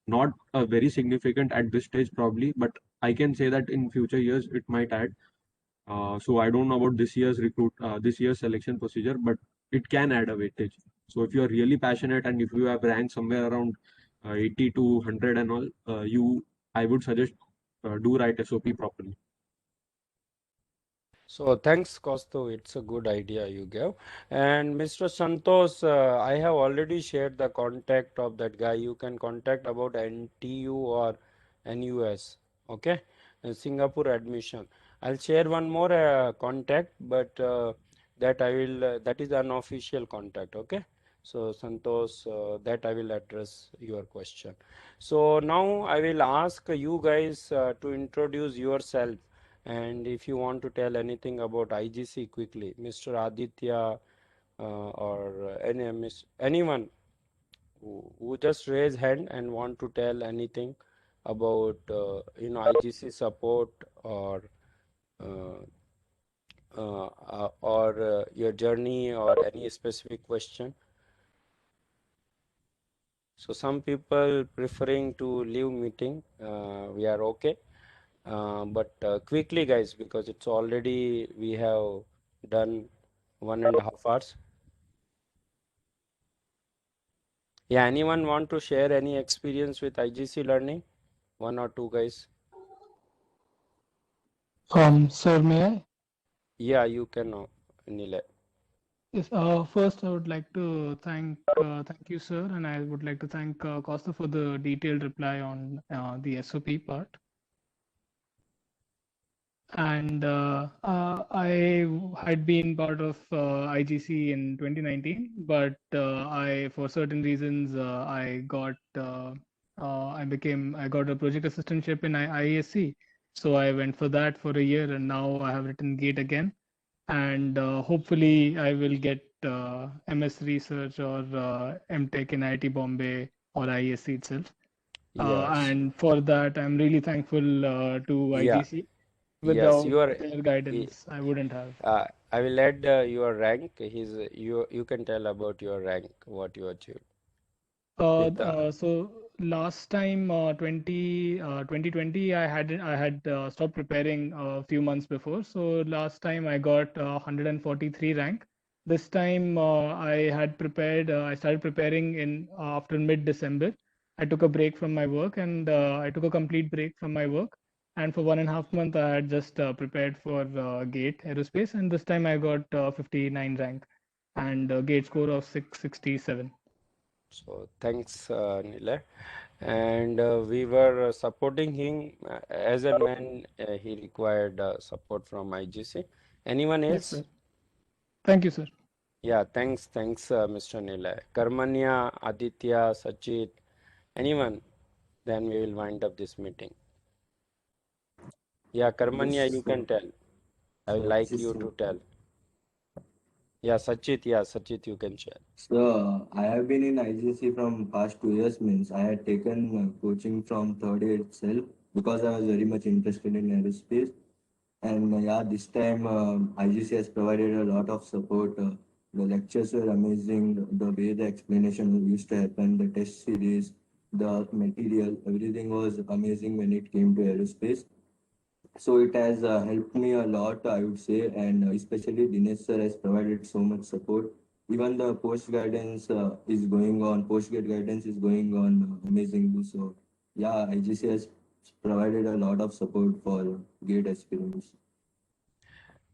Speaker 7: not very significant at this stage probably, but I can say that in future years it might add. So I don't know about this year's selection procedure, but it can add a weightage. So if you are really passionate and if you have ranked somewhere around 80 to 100 and all, I would suggest do write SOP properly.
Speaker 1: So thanks, Kostu. It's a good idea you gave. And Mr. Santosh, I have already shared the contact of that guy. You can contact about NTU or NUS. Okay, Singapore admission. I'll share one more contact, but that I will. That is unofficial contact. Okay. So Santosh, that I will address your question. So now I will ask you guys to introduce yourself, and if you want to tell anything about IGC quickly, Mr. Aditya or anyone who just raise hand and want to tell anything about IGC support or uh, your journey or any specific question. So some people preferring to leave meeting. We are okay. But quickly guys, because it's already we have done 1.5 hours. Yeah, anyone want to share any experience with IGC learning? One or two guys.
Speaker 8: Sir, may I?
Speaker 1: Yeah, you can, Nile.
Speaker 8: Yes, first I would like to thank you, sir, and I would like to thank Costa for the detailed reply on the SOP part. And I had been part of IGC in 2019, but for certain reasons, I got a project assistantship in IASC. So I went for that for a year, and now I have written GATE again. And hopefully I will get MS Research or MTech in IIT Bombay or IASC itself.
Speaker 1: Yes.
Speaker 8: And for that, I'm really thankful to
Speaker 1: Yeah.
Speaker 8: IGC.
Speaker 1: Yes,
Speaker 8: Without
Speaker 1: you are.
Speaker 8: their guidance, I wouldn't have.
Speaker 1: I will add your rank. You can tell about your rank, what you achieved with the.
Speaker 8: So last time, 2020, I had stopped preparing a few months before. So last time I got 143 rank. This time I started preparing in after mid-December. I took a break from my work and I took a complete break from my work. And for 1.5 months, I had just prepared for GATE Aerospace. And this time I got 59 rank and GATE score of 667.
Speaker 1: So thanks, Nile. And we were supporting him as and when he required support from IGC. Anyone
Speaker 8: Yes,
Speaker 1: else?
Speaker 8: sir. Thank you, sir.
Speaker 1: Yeah, thanks, Mr. Nilay. Karmanya, Aditya, Sachit, anyone? Then we will wind up this meeting. Yeah, Karmanya, you can tell. I would like you to tell. Yeah, Sachit, you can share.
Speaker 9: So I have been in IGC from past 2 years. Means I had taken coaching from third year itself because I was very much interested in aerospace. And yeah, this time IGC has provided a lot of support. The lectures were amazing. The way the explanation used to happen, the test series, the material, everything was amazing when it came to aerospace. So it has helped me a lot, I would say, and especially Dinesh sir has provided so much support. Even the post guidance is going on, post gate guidance is going on amazingly. So yeah, IGC has provided a lot of support for gate aspirants.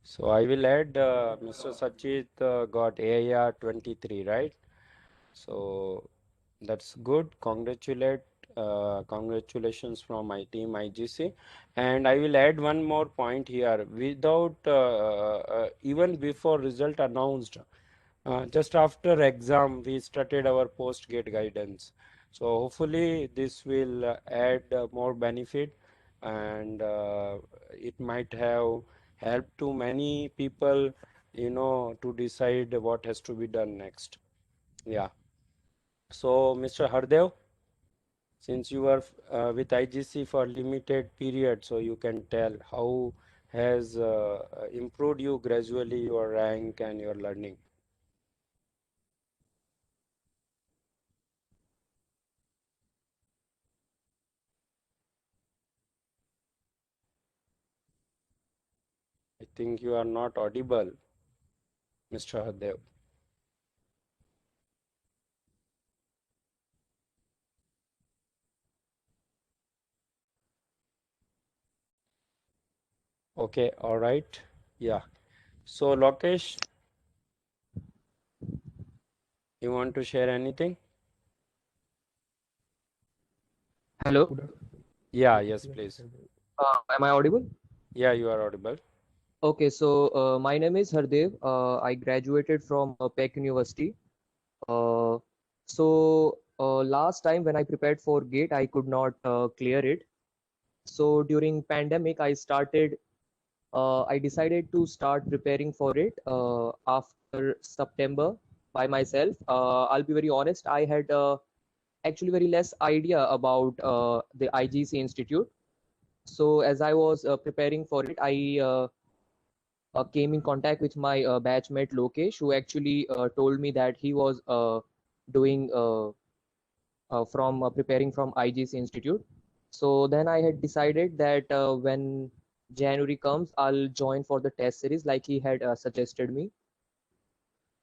Speaker 1: So I will add Mr. Sachit got AIR 23, right? So that's good. Congratulations from my team IGC. And I will add one more point here. Without even before result announced, just after exam, we started our post-gate guidance. So hopefully this will add more benefit, and it might have helped to many people, to decide what has to be done next. Yeah. So Mr. Hardev, since you are with IGC for limited period, so you can tell how has improved you gradually your rank and your learning. think you are not audible, Mr. Hardev. Okay, all right. Yeah. So, Lokesh, you want to share anything?
Speaker 10: Hello,
Speaker 1: Yeah, yes, please.
Speaker 10: am I audible?
Speaker 1: Yeah, you are audible.
Speaker 10: Okay, so my name is Hardev. I graduated from Peck University. Uh, Last time when I prepared for GATE, I could not clear it. So during pandemic, I decided to start preparing for it after September by myself. I'll be very honest, I had actually very less idea about the IGC Institute. So as I was preparing for it, I came in contact with my batchmate Lokesh, who actually told me that he was doing from preparing from IGC Institute. So then I had decided that when January comes, I'll join for the test series like he had suggested me.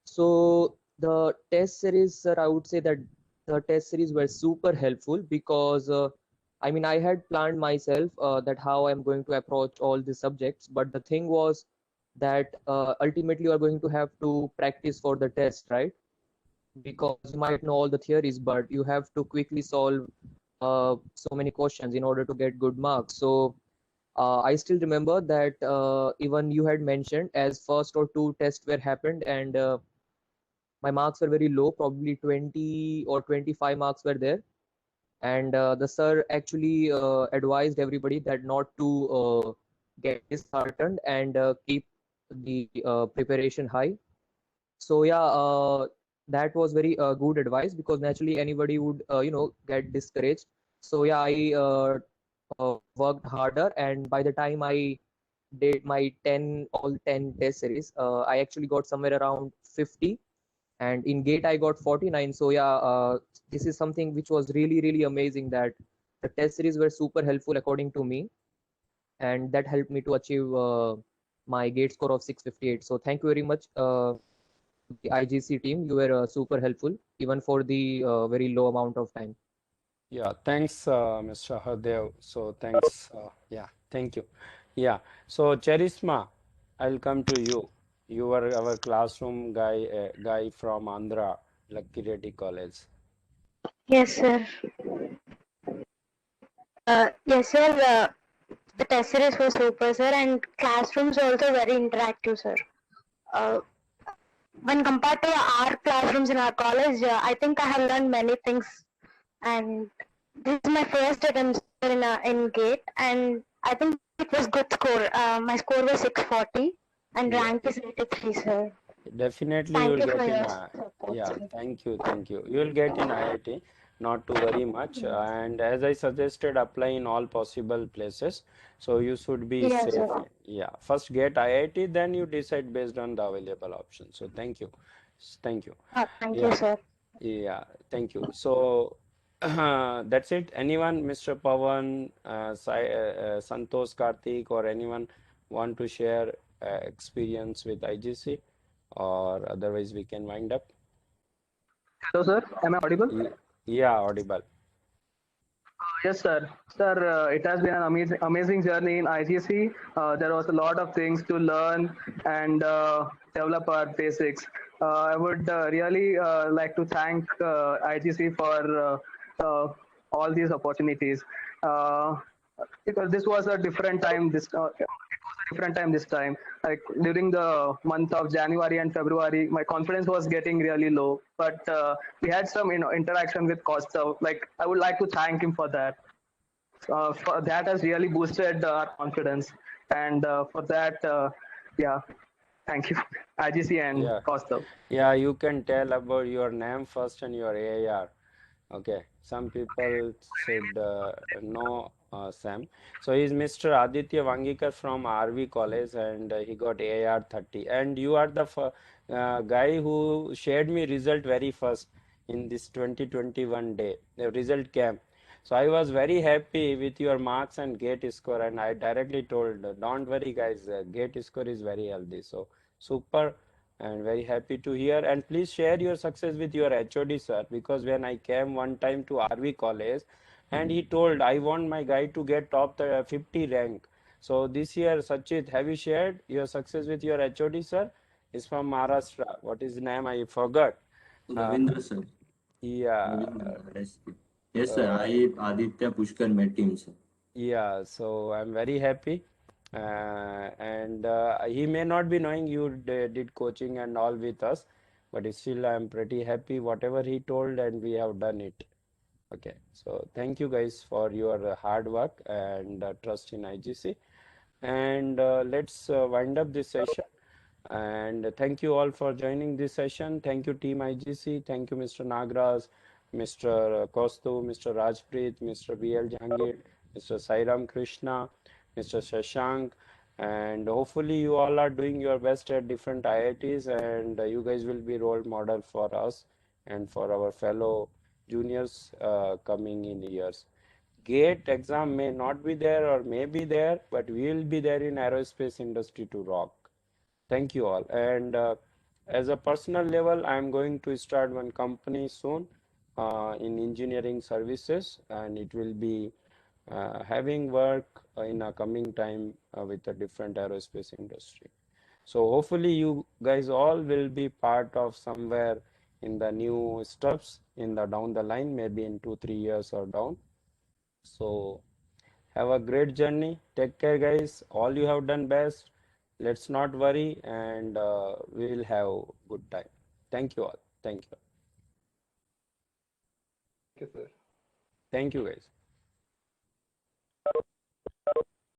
Speaker 10: So the test series, sir, I would say that the test series were super helpful because I mean, I had planned myself that how I'm going to approach all the subjects, but the thing was that ultimately you are going to have to practice for the test, right? Because you might know all the theories, but you have to quickly solve so many questions in order to get good marks. So I still remember that even you had mentioned as first or two tests were happened and my marks were very low, probably 20 or 25 marks were there. And the sir actually advised everybody that not to get disheartened and keep the preparation high. So yeah, that was very good advice because naturally anybody would get discouraged. So yeah, I worked harder, and by the time I did my 10 test series, I actually got somewhere around 50, and in GATE I got 49. So yeah, this is something which was really amazing, that the test series were super helpful according to me, and that helped me to achieve my GATE score of 658. So thank you very much, the IGC team. You were super helpful even for the very low amount of time.
Speaker 1: Yeah, thanks, Mr. Hardev. So thanks. Yeah, thank you. Yeah. So Charisma, I'll come to you. You were our classroom guy from Andhra, Lucky Reddy College.
Speaker 11: Yes, sir. Yes, sir. The test series was super, sir, and classrooms also very interactive, sir. Uh, when compared to our classrooms in our college, I think I have learned many things. And this is my first attempt in GATE, and I think it was good score. My score was 640, and
Speaker 1: Yeah,
Speaker 11: rank is 83, sir.
Speaker 1: definitely you
Speaker 11: Thank
Speaker 1: will
Speaker 11: you
Speaker 1: get
Speaker 11: for
Speaker 1: in.
Speaker 11: your support,
Speaker 1: Yeah,
Speaker 11: sir.
Speaker 1: thank you. You will get in IIT, not to worry much. And as I suggested, apply in all possible places. So you should be
Speaker 11: Yes,
Speaker 1: safe.
Speaker 11: sir.
Speaker 1: Yeah, first get IIT, then you decide based on the available options. So thank you. Thank you.
Speaker 11: Thank you,
Speaker 1: Yeah,
Speaker 11: sir.
Speaker 1: yeah, thank you. So that's it. Anyone, Mr. Pawan, Santosh, Karthik, or anyone want to share experience with IGC? Or otherwise we can wind up.
Speaker 5: Hello, sir. Am I audible?
Speaker 1: Yeah, audible.
Speaker 5: Yes, sir. Sir, it has been an amazing journey in IGC. There was a lot of things to learn and develop our basics. I would really like to thank IGC for all these opportunities. Because this was a different time. Different time this time. Like during the month of January and February, my confidence was getting really low. But we had some, interaction with Costa. Like I would like to thank him for that. For that has really boosted our confidence, and for that, yeah, thank you, IGC and
Speaker 1: Yeah,
Speaker 5: Costa.
Speaker 1: yeah, you can tell about your name first and your AIR. Okay, some people said no, Sam. So he's Mr. Aditya Wangikar from RV College, and he got AIR 30. And you are the guy who shared me result very first in this 2021 day. The result came. So I was very happy with your marks and GATE score, and I directly told, don't worry guys, GATE score is very healthy. So super, and very happy to hear. And please share your success with your HOD sir, because when I came one time to RV college, and he told, I want my guy to get top 50 rank. So this year, Sachit, have you shared your success with your HOD sir? He's from Maharashtra. What is his name? I forgot.
Speaker 9: Ravindra sir.
Speaker 1: Yeah.
Speaker 9: Ravindra, yes sir,
Speaker 1: Uh,
Speaker 9: I Aditya Pushkar met him sir.
Speaker 1: Yeah, so I'm very happy. And he may not be knowing you did coaching and all with us, but still I'm pretty happy whatever he told, and we have done it. Okay, so thank you guys for your hard work and trust in IGC. And let's wind up this session. And thank you all for joining this session. Thank you, Team IGC. Thank you, Mr. Nagraj, Mr. Kostu, Mr. Rajpreet, Mr. BL Jangir, Mr. Sairam Krishna, Mr. Shashank. And hopefully you all are doing your best at different IITs, and you guys will be role model for us and for our fellow juniors coming in years. GATE exam may not be there or may be there, but we will be there in aerospace industry to rock. Thank you all. And as a personal level, I'm going to start one company soon in engineering services, and it will be having work in a coming time with a different aerospace industry. So hopefully you guys all will be part of somewhere in the new steps in the down the line, maybe in 2-3 years or down. So have a great journey. Take care, guys. All you have done best. Let's not worry, and we will have good time. Thank you all. Thank you.
Speaker 5: Thank you, sir.
Speaker 1: Thank you, guys.